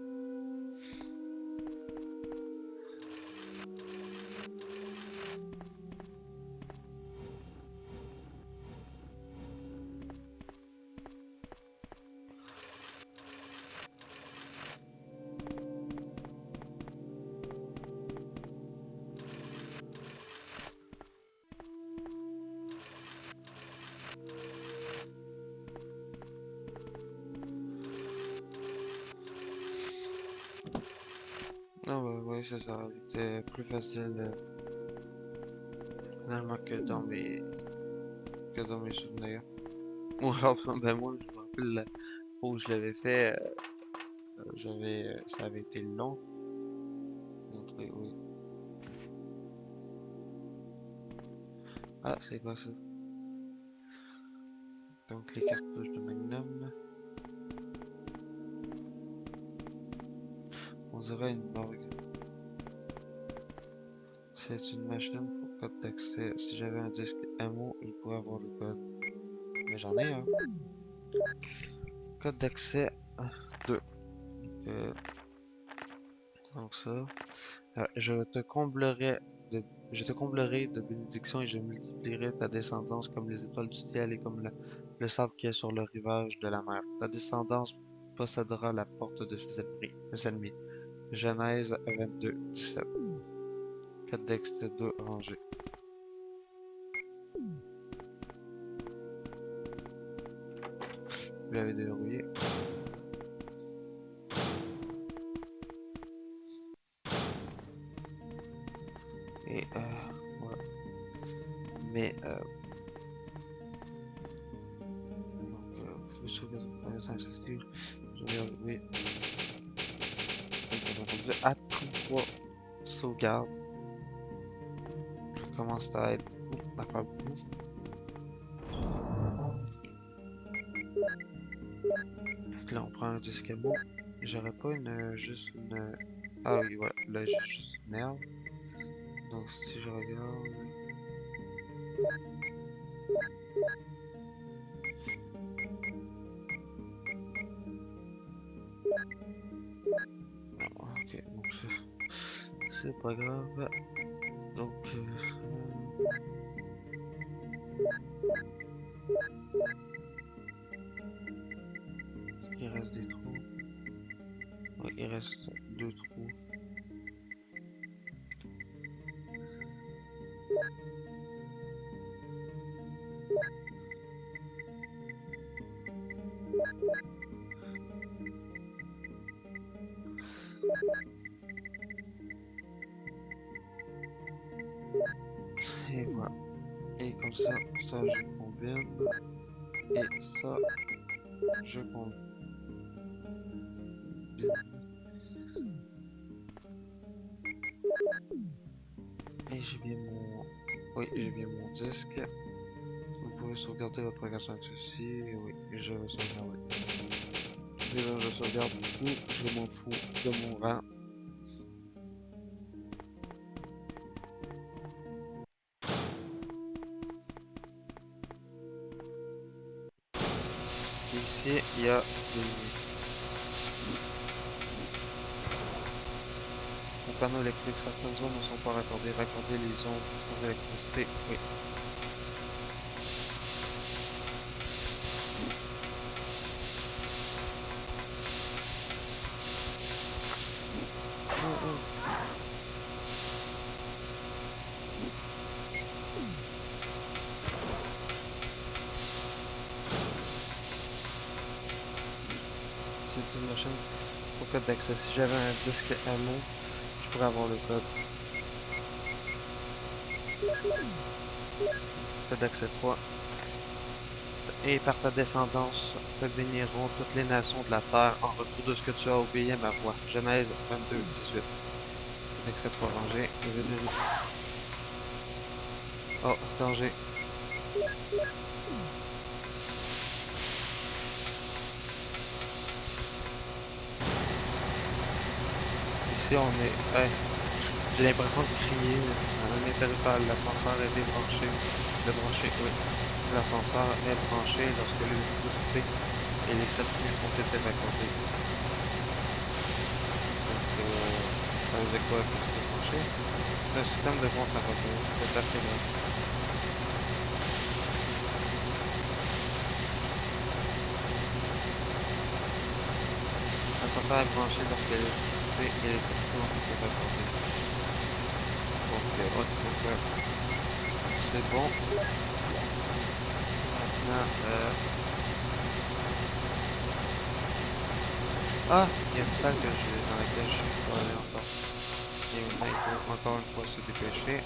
Ah bah oui, c'est ça. C'était plus facile finalement que dans mes souvenirs. Ou alors, ben moi, je me rappelle la fois où je l'avais fait, ça avait été long. Montrer, oui. Ah, c'est quoi ça? Donc les cartouches de Magnum. On dirait une morgue. C'est une machine pour code d'accès. Si j'avais un disque MO, je pourrais avoir le code. Mais j'en ai un. Code d'accès 2. Euh, donc ça. De, je te comblerai de bénédictions et je multiplierai ta descendance comme les étoiles du ciel et comme le sable qui est sur le rivage de la mer. Ta descendance possédera la porte de ses ennemis. Genèse 22, 17. Code d'accès 2 rangé. Vous l'avez déverrouillé. Et voilà. Mais donc je suis sûr que c'est accessible. Je vais oui. À 3 sauvegardes. Je commence à être d'accord. Puis là on prend un disque à mots. J'aurais pas juste une. Ah oui voilà, là j'ai juste une herbe. Donc si je regarde. Non, ok, donc c'est pas grave. Donc il reste des trous. Ouais, il reste deux trous. Et voilà. Et comme ça je combine. Et ça, je combine. j'ai bien mon... Oui, j'ai bien mon disque. Vous pouvez sauvegarder votre progression avec ceci. Oui, je vais sauvegarder. Déjà, je sauvegarde tout. Je m'en fous de mon rang. Ici, il y a des... Au panneau électrique, certaines zones ne sont pas raccordées. Raccorder les zones sans électricité. Oui. Oh, oh. C'est une machine au code d'accès. Si j'avais un disque AMO, je pourrais avoir le code. Code d'accès 3. Et par ta descendance te béniront toutes les nations de la terre en retour de ce que tu as obéi à ma voix. Genèse 22-18. Code d'accès 3 rangé. Oh, danger. Ici on est... Ouais, j'ai l'impression de crier à l'interrupteur. L'ascenseur est débranché. Débranché, oui. L'ascenseur est branché lorsque l'électricité et les circuits ont été raccordés. Donc, ça veut dire quoi que c'est branché? C'est un système de compte à rebours. C'est assez grand. L'ascenseur est branché lorsque l'électricité et les circuits ont été raccordés. Donc, ouais, donc, c'est bon. Maintenant, ah, il y a une salle dans laquelle je suis pas allé encore. Et maintenant, il faut encore une fois se dépêcher.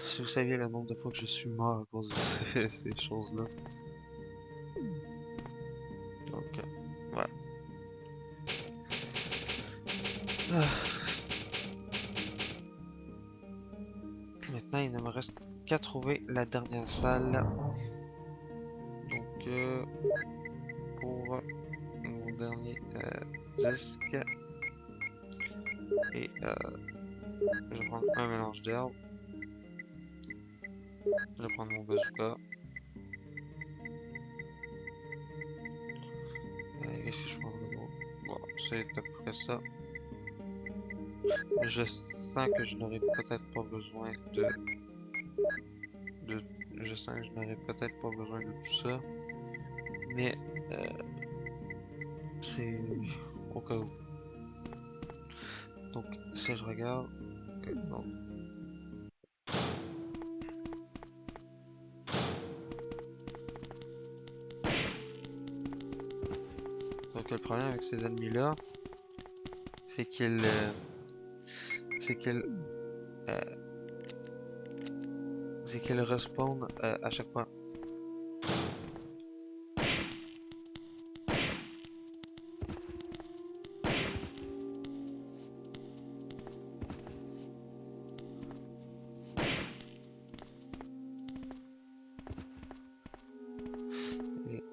Si vous saviez le nombre de fois que je suis mort à cause de ces choses-là. Donc, voilà. Ah. Maintenant, il ne me reste qu'à trouver la dernière salle. Donc, pour mon dernier disque. Et je vais prendre un mélange d'herbes. Je vais prendre mon bazooka. Qu'est-ce que je prendrai d'autre? Bon, c'est à peu près ça. Je sens que je n'aurai peut-être pas besoin de... Je sens que je n'aurai peut-être pas besoin de tout ça. Mais c'est au cas où. Donc, si je regarde... donc, le problème avec ces ennemis-là, c'est qu'ils... c'est qu'ils... euh, c'est qu'ils respawnent à chaque fois. Et...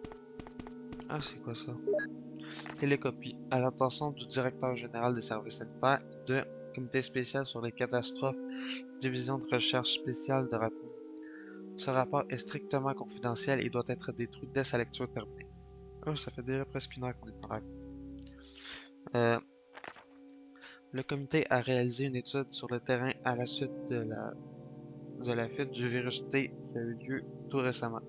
Ah, c'est quoi ça? Télécopie. À l'attention du directeur général des services sanitaires de Comité spécial sur les catastrophes, division de recherche spéciale de rapport. Ce rapport est strictement confidentiel et doit être détruit dès sa lecture terminée. Oh, ça fait déjà presque une heure qu'on est en live. Le comité a réalisé une étude sur le terrain à la suite de la fuite du virus T qui a eu lieu tout récemment.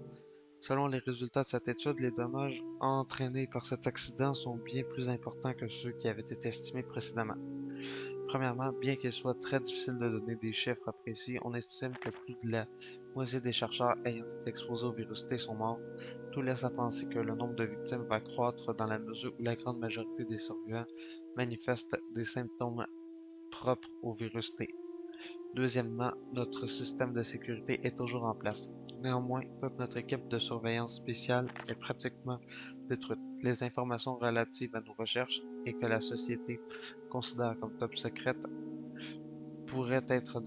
Selon les résultats de cette étude, les dommages entraînés par cet accident sont bien plus importants que ceux qui avaient été estimés précédemment. Premièrement, bien qu'il soit très difficile de donner des chiffres précis, on estime que plus de la moitié des chercheurs ayant été exposés au virus T sont morts. Tout laisse à penser que le nombre de victimes va croître dans la mesure où la grande majorité des survivants manifestent des symptômes propres au virus T. Deuxièmement, notre système de sécurité est toujours en place. Néanmoins, toute notre équipe de surveillance spéciale est pratiquement détruite. Les informations relatives à nos recherches et que la société considère comme top secrètes pourraient être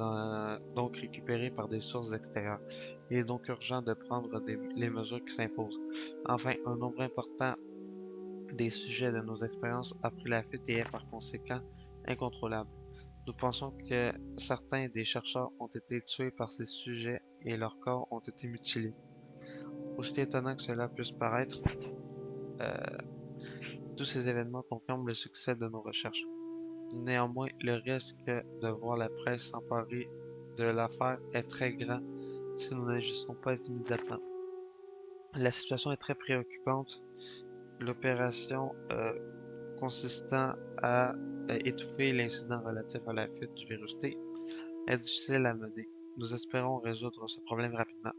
donc récupérées par des sources extérieures. Il est donc urgent de prendre les mesures qui s'imposent. Enfin, un nombre important des sujets de nos expériences a pris la fuite et est par conséquent incontrôlable. Nous pensons que certains des chercheurs ont été tués par ces sujets et leurs corps ont été mutilés. Aussi étonnant que cela puisse paraître, euh, tous ces événements confirment le succès de nos recherches. Néanmoins, le risque de voir la presse s'emparer de l'affaire est très grand si nous n'agissons pas immédiatement. La situation est très préoccupante. L'opération consistant à étouffer l'incident relatif à la fuite du virus T est difficile à mener. Nous espérons résoudre ce problème rapidement.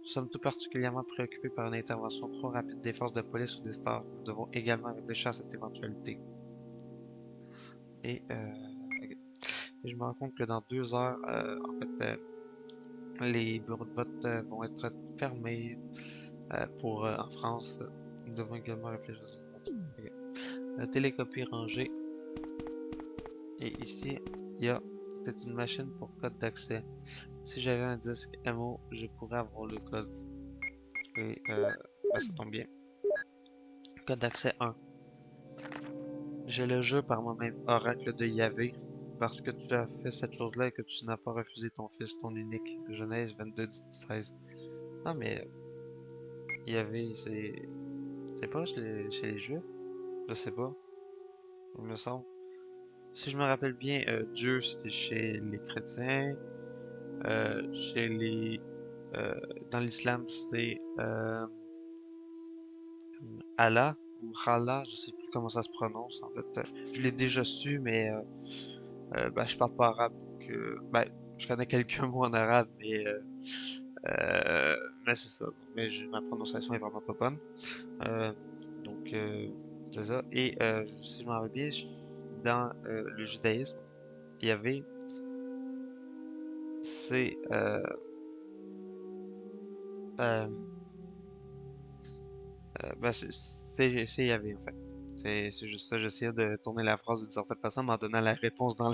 Nous sommes tout particulièrement préoccupés par une intervention trop rapide des forces de police ou des stars. Nous devons également réfléchir à cette éventualité. Et, ok. Et je me rends compte que dans 2 heures, les bureaux de vote vont être fermés en France. Nous devons également réfléchir à cette éventualité. Télécopie rangée. Et ici, il y a peut-être une machine pour code d'accès. Si j'avais un disque MO, je pourrais avoir le code. Et ça tombe bien. Code d'accès 1. J'ai le jeu par moi-même, oracle de Yahvé, parce que tu as fait cette chose-là et que tu n'as pas refusé ton fils, ton unique. Genèse 22-16. Ah, mais Yahvé, c'est pas chez les Juifs? Je sais pas. Il me semble. Si je me rappelle bien, Dieu, c'est chez les chrétiens. Chez les... euh, dans l'islam, c'est Allah ou Allah, je sais plus comment ça se prononce en fait. Je l'ai déjà su, mais je parle pas arabe, donc je connais quelques mots en arabe, mais c'est ça. Mais ma prononciation est vraiment pas bonne. Euh, donc c'est ça. Et si je m'en rappelle bien, dans le judaïsme, il y avait c'est euh, c'est Yahvé en fait. C'est juste ça, j'essayais de tourner la phrase d'une certaine façon, mais en donnant la réponse dans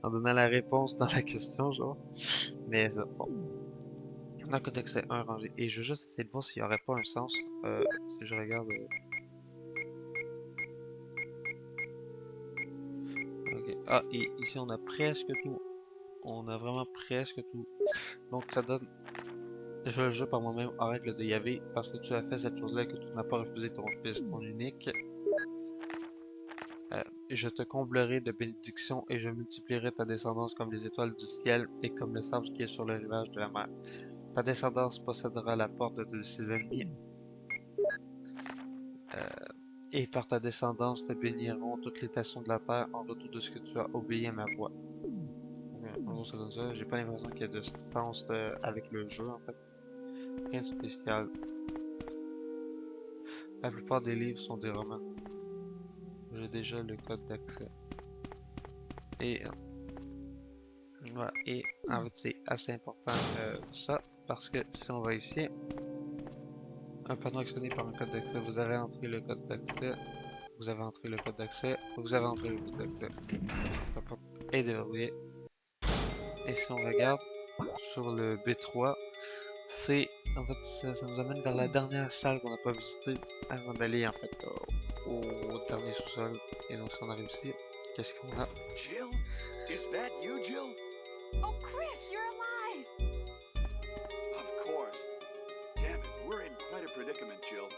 en donnant la réponse dans la question, genre. Mais bon. Dans le contexte, c'est un rangé. Et je veux juste essayer de voir s'il n'y aurait pas un sens. Si je regarde. Ok. Ah, et ici on a presque tout. On a vraiment presque tout. Donc ça donne. Je le jeu par moi-même, arrête le de Yahvé, parce que tu as fait cette chose-là et que tu n'as pas refusé ton fils, ton unique. Je te comblerai de bénédictions et je multiplierai ta descendance comme les étoiles du ciel et comme le sable qui est sur le rivage de la mer. Ta descendance possédera la porte de ses ennemis, euh, et par ta descendance te béniront toutes les nations de la terre en retour de ce que tu as obéi à ma voix. En gros, ça donne ça. J'ai pas l'impression qu'il y a de sens avec le jeu en fait. Rien de spécial. La plupart des livres sont des romans. J'ai déjà le code d'accès. Et voilà. Et en fait, c'est assez important ça, parce que si on va ici, un panneau actionné par un code d'accès, vous avez entré le code d'accès, vous avez entré le code d'accès, vous avez entré le code d'accès. La porte est déverrouillée. Et si on regarde sur le B3, c'est en fait ça nous amène vers la dernière salle qu'on n'a pas visitée avant d'aller en fait au dernier sous-sol. Et donc si on arrive ici, qu'est-ce qu'on a? Jill? Is that you, Jill? Oh, Chris, you're alive! Of course. Damn it, we're in quite a predicament, Jill.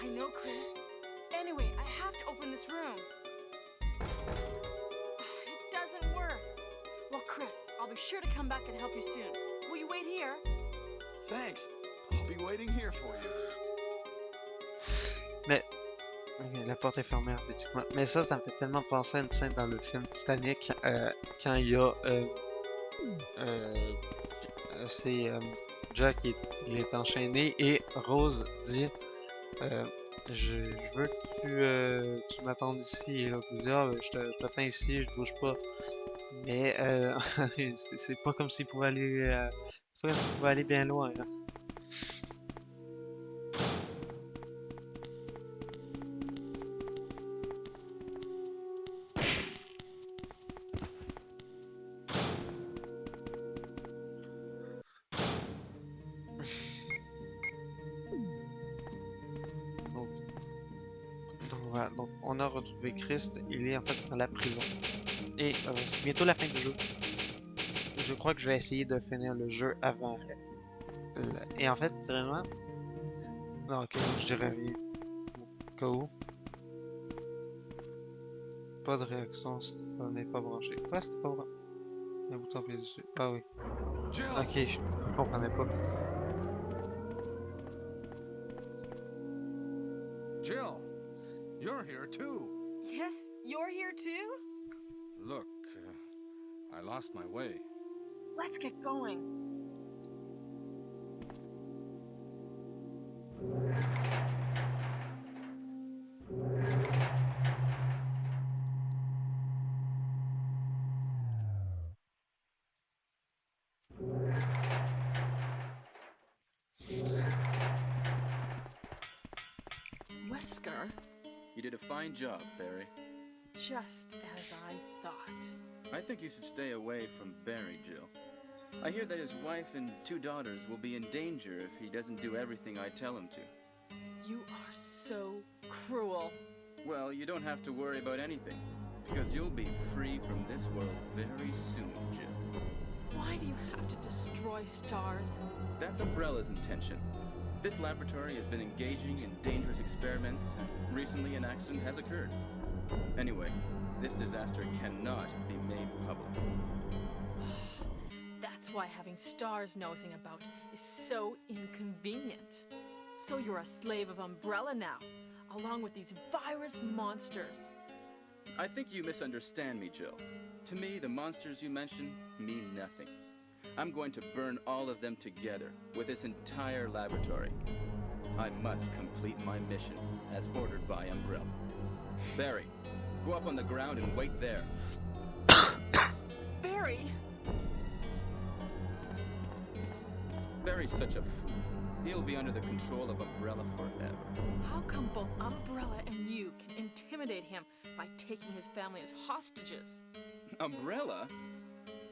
I know, Chris. Anyway, I have to open this room. It doesn't work. Well, Chris, I'll be sure to come back and help you soon. Will you wait here? Thanks. I'll be waiting here for you. Mais ok, la porte est fermée hermétiquement. Mais ça me fait tellement penser à une scène dans le film Titanic quand il y a c'est Jack il est enchaîné et Rose dit je veux que tu m'attendes ici et l'autre dit je t'attends ici, je bouge pas. Mais c'est pas comme s'il pouvait aller, c'est pas comme s'il pouvait aller bien loin, hein. Donc, donc voilà, donc on a retrouvé Christ, il est en fait dans la prison. Et c'est bientôt la fin du jeu. Je crois que je vais essayer de finir le jeu avant. Et en fait, vraiment. Non, ok, je dirais rien. Au cas où. Pas de réaction, ça n'est pas branché. Ouais, c'était pas branché. Un bouton appuyé dessus. Ah oui. Jill! Ok, je comprenais pas. Jill! You're here too! Yes, you're here too? Look, I lost my way. Let's get going. Wesker, You did a fine job, Barry. just as I thought. I think you should stay away from Barry, Jill. I hear that his wife and 2 daughters will be in danger if he doesn't do everything I tell him to. You are so cruel. Well, you don't have to worry about anything, because you'll be free from this world very soon, Jill. Why do you have to destroy stars? That's Umbrella's intention. This laboratory has been engaging in dangerous experiments, and recently an accident has occurred. Anyway, this disaster cannot be made public. That's why having stars nosing about is so inconvenient. So you're a slave of Umbrella now, along with these virus monsters. I think you misunderstand me, Jill. To me, the monsters you mention mean nothing. I'm going to burn all of them together with this entire laboratory. I must complete my mission, as ordered by Umbrella. Barry, go up on the ground and wait there. Barry! Barry's such a fool. He'll be under the control of Umbrella forever. How come both Umbrella and you can intimidate him by taking his family as hostages? Umbrella?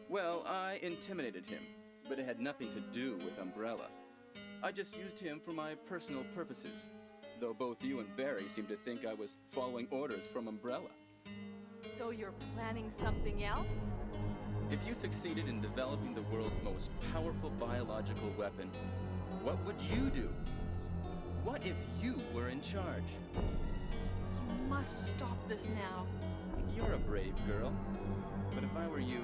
Well, I intimidated him, but it had nothing to do with Umbrella. I just used him for my personal purposes, though both you and Barry seem to think I was following orders from Umbrella. So you're planning something else? If you succeeded in developing the world's most powerful biological weapon, what would you do? What if you were in charge? You must stop this now. You're a brave girl, but if I were you,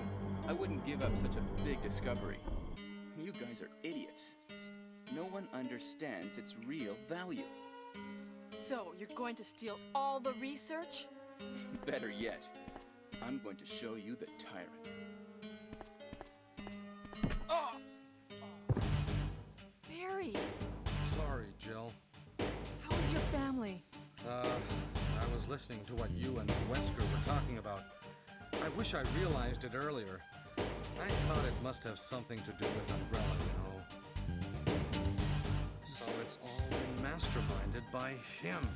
I wouldn't give up such a big discovery. You guys are idiots. No one understands its real value. So you're going to steal all the research? Better yet, I'm going to show you the tyrant. Barry, Sorry, Jill. how is your family? I was listening to what you and Wesker were talking about. I wish I realized it earlier. I thought it must have something to do with Umbrella, you know. So it's all been masterminded by him.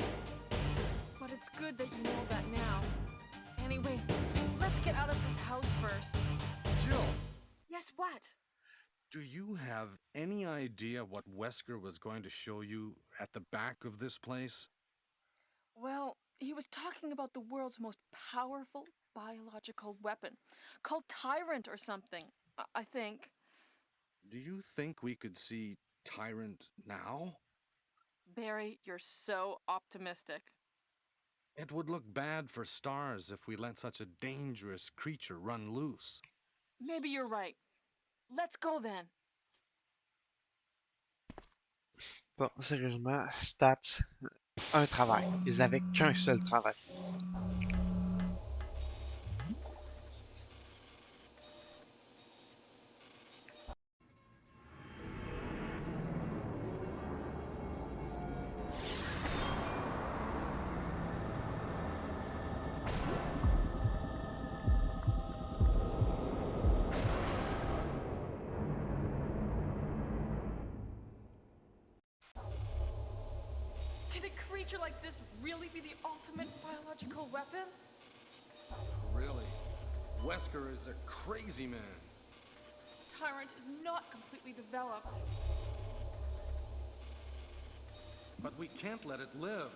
But it's good that you know that now. Anyway, let's get out of this house first. Jill, Yes, what? do you have any idea what Wesker was going to show you at the back of this place? Well, he was talking about the world's most powerful biological weapon, called Tyrant or something, I think. Do you think we could see Tyrant now? Barry, you're so optimistic. It would look bad for stars if we let such a dangerous creature run loose. Maybe you're right. Let's go then. Bon, sérieusement, Stats, un travail. Ils avaient qu'un seul travail. Could a creature like this really be the ultimate biological weapon? Really? Wesker is a crazy man. Tyrant is not completely developed. But we can't let it live.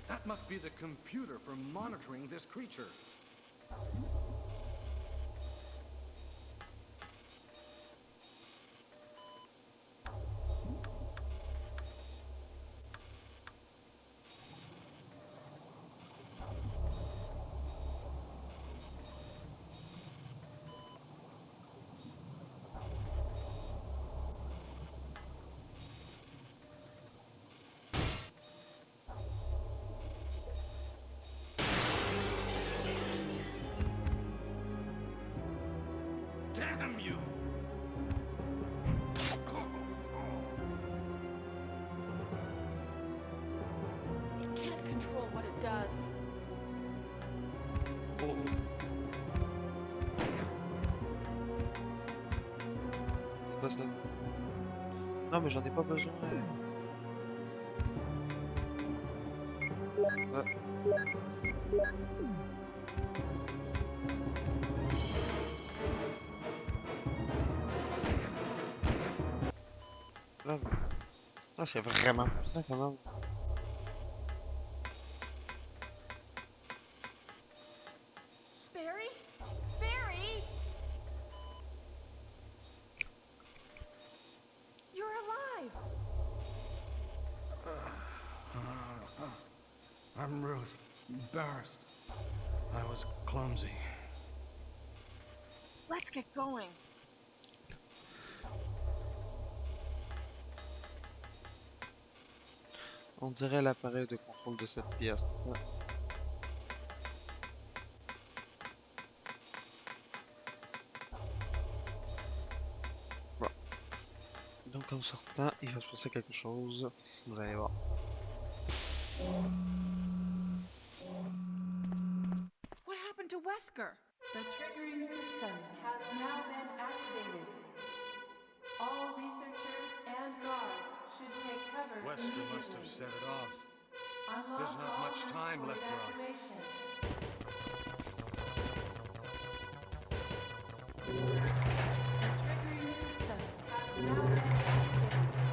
That must be the computer for monitoring this creature. Damn you! It can't control what it does. Oh, c'est quoi ça? Non, mais j'en ai pas besoin. Ouais. Là, ah, c'est vraiment ça quand même. Barry? Barry? You're alive! I'm really embarrassed. I was clumsy. Let's get going. On dirait l'appareil de contrôle de cette pièce. Ouais. Bon. Donc en sortant, il va se passer quelque chose. Vous allez voir. What happened to Wesker? The triggering system has now been activated. All researchers and guards should take cover Wesker must have immediately. set it off. Unlock There's not all much rooms time for left for us. evacuation. The triggering system has now been activated.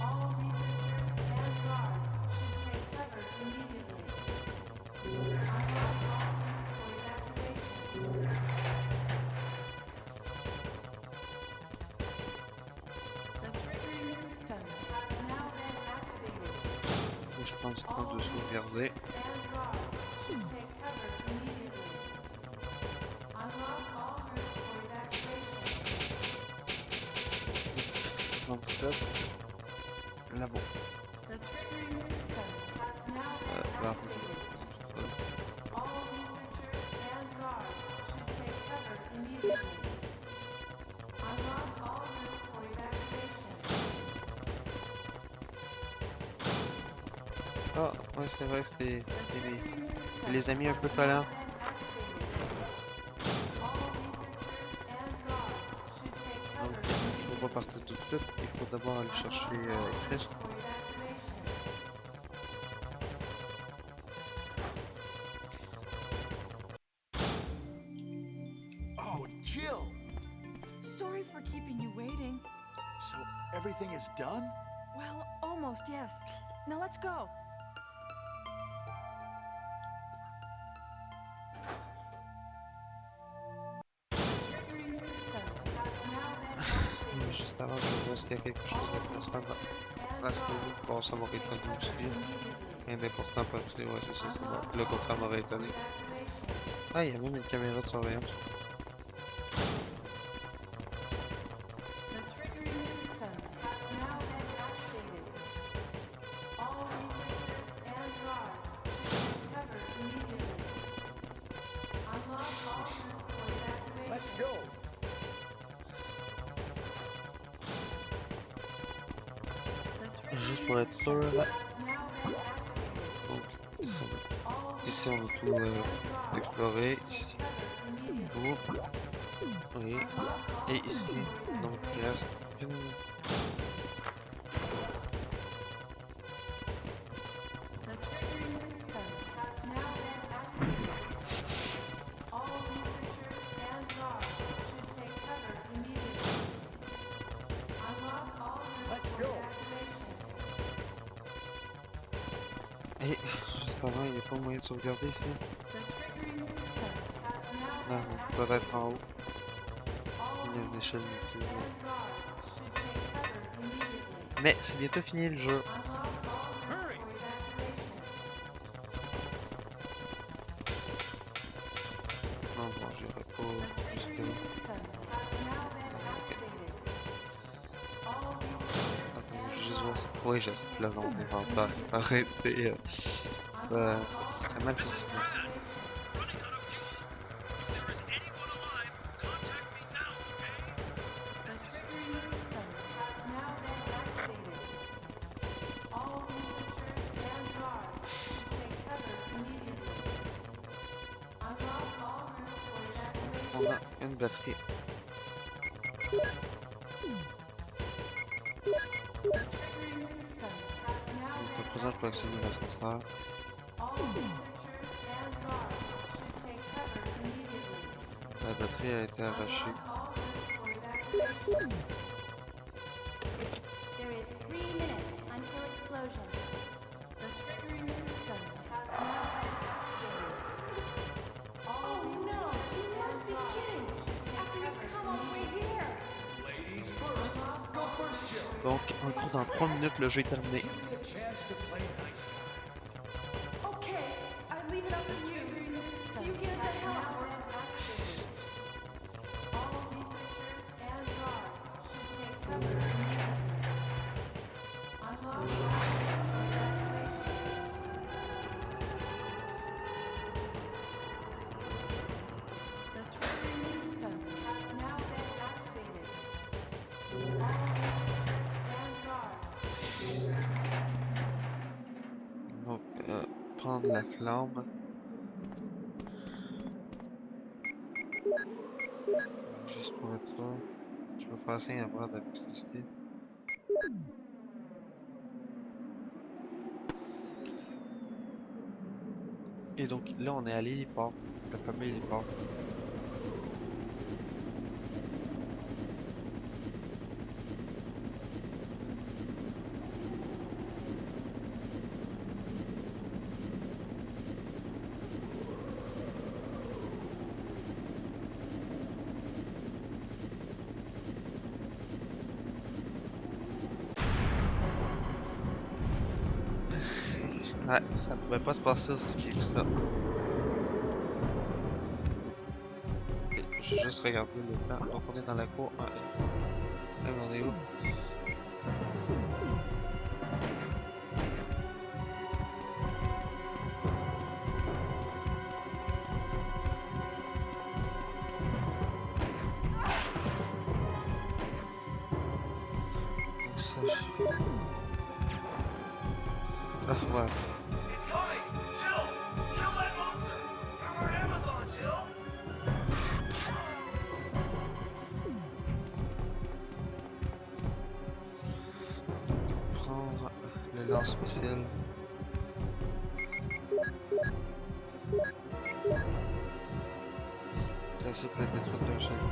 All researchers and guards should take cover immediately. Unlock all rooms for evacuation. The triggering system has now been activated. Donc, je pense qu'on de sauvegarder. And guards should take cover immediately. Unlock all rooms for evacuation. 27. Là bon. The triggering system has now been Là. activated. All researchers and guards should take cover immediately. Unlock all rooms for evacuation. Ah, ouais, c'est vrai que c'était The triggering system les amis un peu has collants. now been activated. All researchers and guards should take Donc, cover il immediately. faut pas partir tout de suite. Il faut d'abord aller chercher Chris. For evacuation. Oh, Jill! Sorry for keeping you waiting. So everything is done? Well, almost, yes. Now let's go. Triggering system has now been activated. Juste avant, je vois s'il y a quelque chose d'intéressant dans la story. Bon, ça m'aurait étonné aussi. Rien d'important pas c'est ouais, c'est ça, c'est bon. Le contraire m'aurait étonné. Ah, il y a même une caméra de surveillance. The triggering system has now been activated. All researchers and guards should take cover immediately. Unlock all rooms for evacuation. Let's go! The Juste triggering pour être sûr, là. has now been activated. Donc, ici All ici, on a researchers tout and guards exploré. should Ici, take cover immediately. tout. Oui. Unlock all Et rooms ici, for donc il evacuation. reste une Et juste avant, il n'y a pas moyen de sauvegarder ici. The triggering system has now Non, been peut-être en haut. All Il y a une échelle officers plus haut. and guards should take cover immediately. Mais c'est bientôt fini le jeu. Unlock all rooms for evacuation. Non, bon, j'irai The pas jusque triggering là. system has now been activated. All researchers Attends, and je vais juste voir ça. guards Oui, je sais, le long inventaire. Arrêtez. unlock Ça all serait mal rooms fait for sinon. The triggering system has now been activated. All researchers and guards should take cover immediately. Unlock all rooms for On evacuation. a une batterie. The triggering system has now Donc à been présent, je peux accéder à l'ascenseur. All researchers and guards should take cover immediately. La batterie a été arrachée. Unlock all rooms for evacuation. There is 3 minutes until explosion. The triggering system has now been activated. All researchers You and must be guards kidding! should After take you've cover come all the way immediately. here! Ladies first. Go first, Jill. Donc, en gros, dans 3 minutes, le jeu est terminé. Give me a chance to play nice guy. Okay, I leave it up to you. See you get the Has hell now out. been activated. All researchers and guards should take cover immediately. Unlock all rooms for evacuation. The triggering system has now been activated. All researchers and guards. Donc, prendre la flamme. Juste pour être sûr. Je vais faire signe à bord d'électricité. Et donc là, on est à l'héliport. Le fameux héliport. Ouais, ça pouvait pas se passer aussi vite que ça. Et j'ai juste regardé le plan. Donc on est dans la cour 1. Là, on est où? Donc ça, Ah ouais. Prendre le lance-missile. Ça peut être détruit d'un seul coup.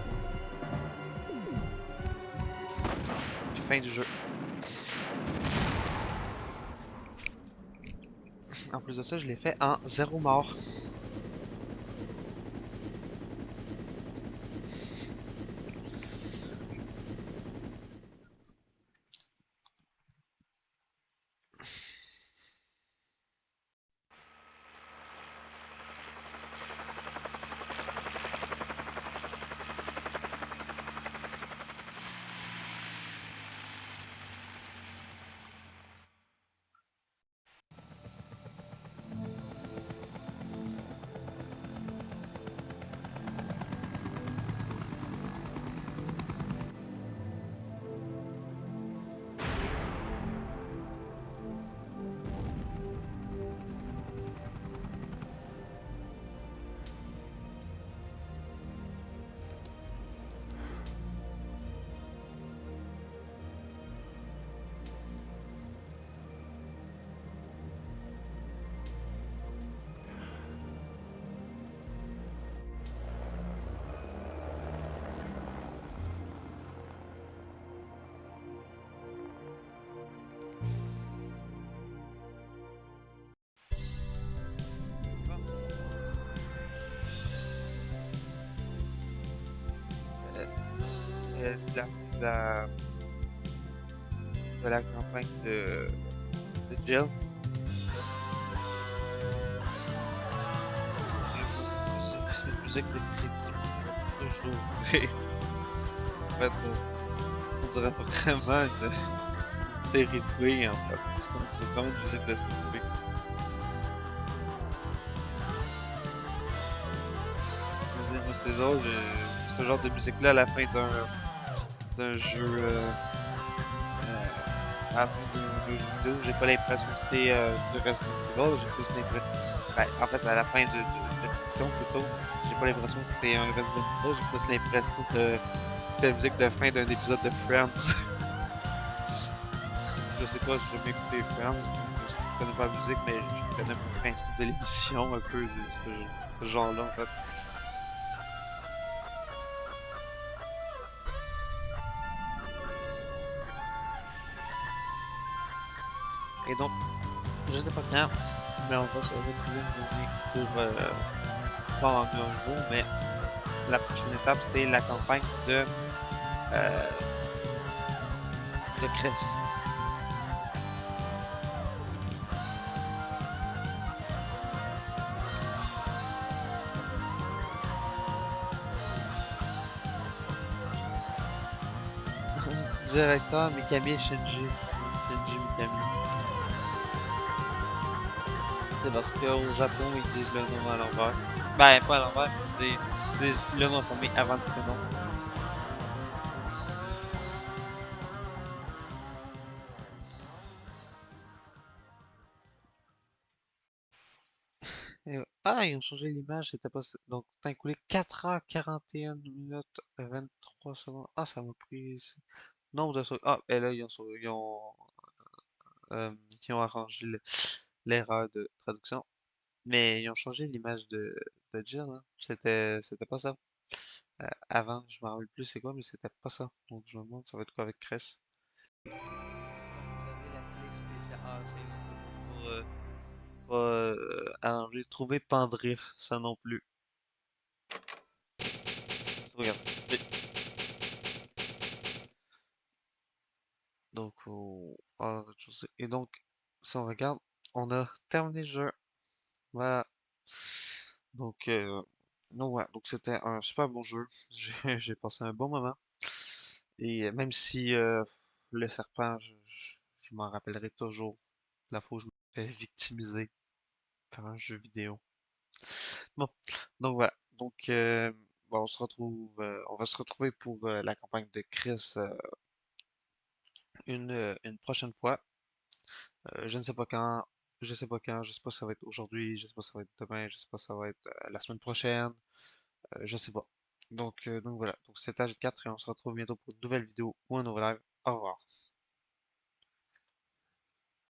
Puis fin du jeu. En plus de ça, je l'ai fait en 0 mort. la, de la campagne de Jill. Cette musique de crédit toujours. En fait, on dirait vraiment une série B en fait. On dirait vraiment une musique de série B. Je veux dire, moi, c'était drôle, ce genre de musique-là à la fin d'un jeu. À la fin d'un jeu vidéo, j'ai pas l'impression que c'était du Resident Evil, j'ai plus l'impression. Ben, en fait, à la fin de Python plutôt, j'ai pas l'impression que c'était un Resident Evil, j'ai plus l'impression que c'était la musique de fin d'un épisode de Friends. Je sais pas, j'ai jamais écouté Friends, je connais pas la musique, mais je connais le principe de l'émission un peu de ce genre-là en fait. Et donc, je sais pas quand, mais on va se retrouver pour pas en un jour, mais la prochaine étape c'était la campagne euh, de Chris. Directeur Mikami Shinji. Shinji Mikami. C'est parce qu'au Japon ils disent le nom à l'envers. Ben pas à l'envers, mais ils disent le nom formé avant le prénom. Ah, ils ont changé l'image, c'était pas. Donc, t'as écoulé 4h41 minutes 23 secondes. Ah, ça m'a pris. Nombre de secondes. Ah, et là, euh, ils ont arrangé l'erreur de traduction. Mais ils ont changé l'image de Jill, hein. C'était pas ça. Avant, je me rappelle plus c'est quoi, mais c'était pas ça. Donc, je me demande, ça va être quoi avec Cress. Vous avez la clé spéciale. Ah, c'est toujours pas arrangé. Trouver Pendriff, ça non plus. Regarde. Donc, ah, et donc, si on regarde, on a terminé le jeu. Voilà. Donc, voilà. Donc, c'était un super bon jeu. J'ai passé un bon moment. Et même si le serpent, je m'en rappellerai toujours la fois où je me fais victimiser par un jeu vidéo. Bon, donc voilà. Donc, bon, on va se retrouver pour la campagne de Chris une prochaine fois. Je ne sais pas quand, je sais pas quand, je sais pas si ça va être aujourd'hui, je sais pas si ça va être demain, je sais pas si ça va être la semaine prochaine, je sais pas. Donc voilà, donc c'était AG4 et on se retrouve bientôt pour une nouvelle vidéo ou un nouveau live. Au revoir.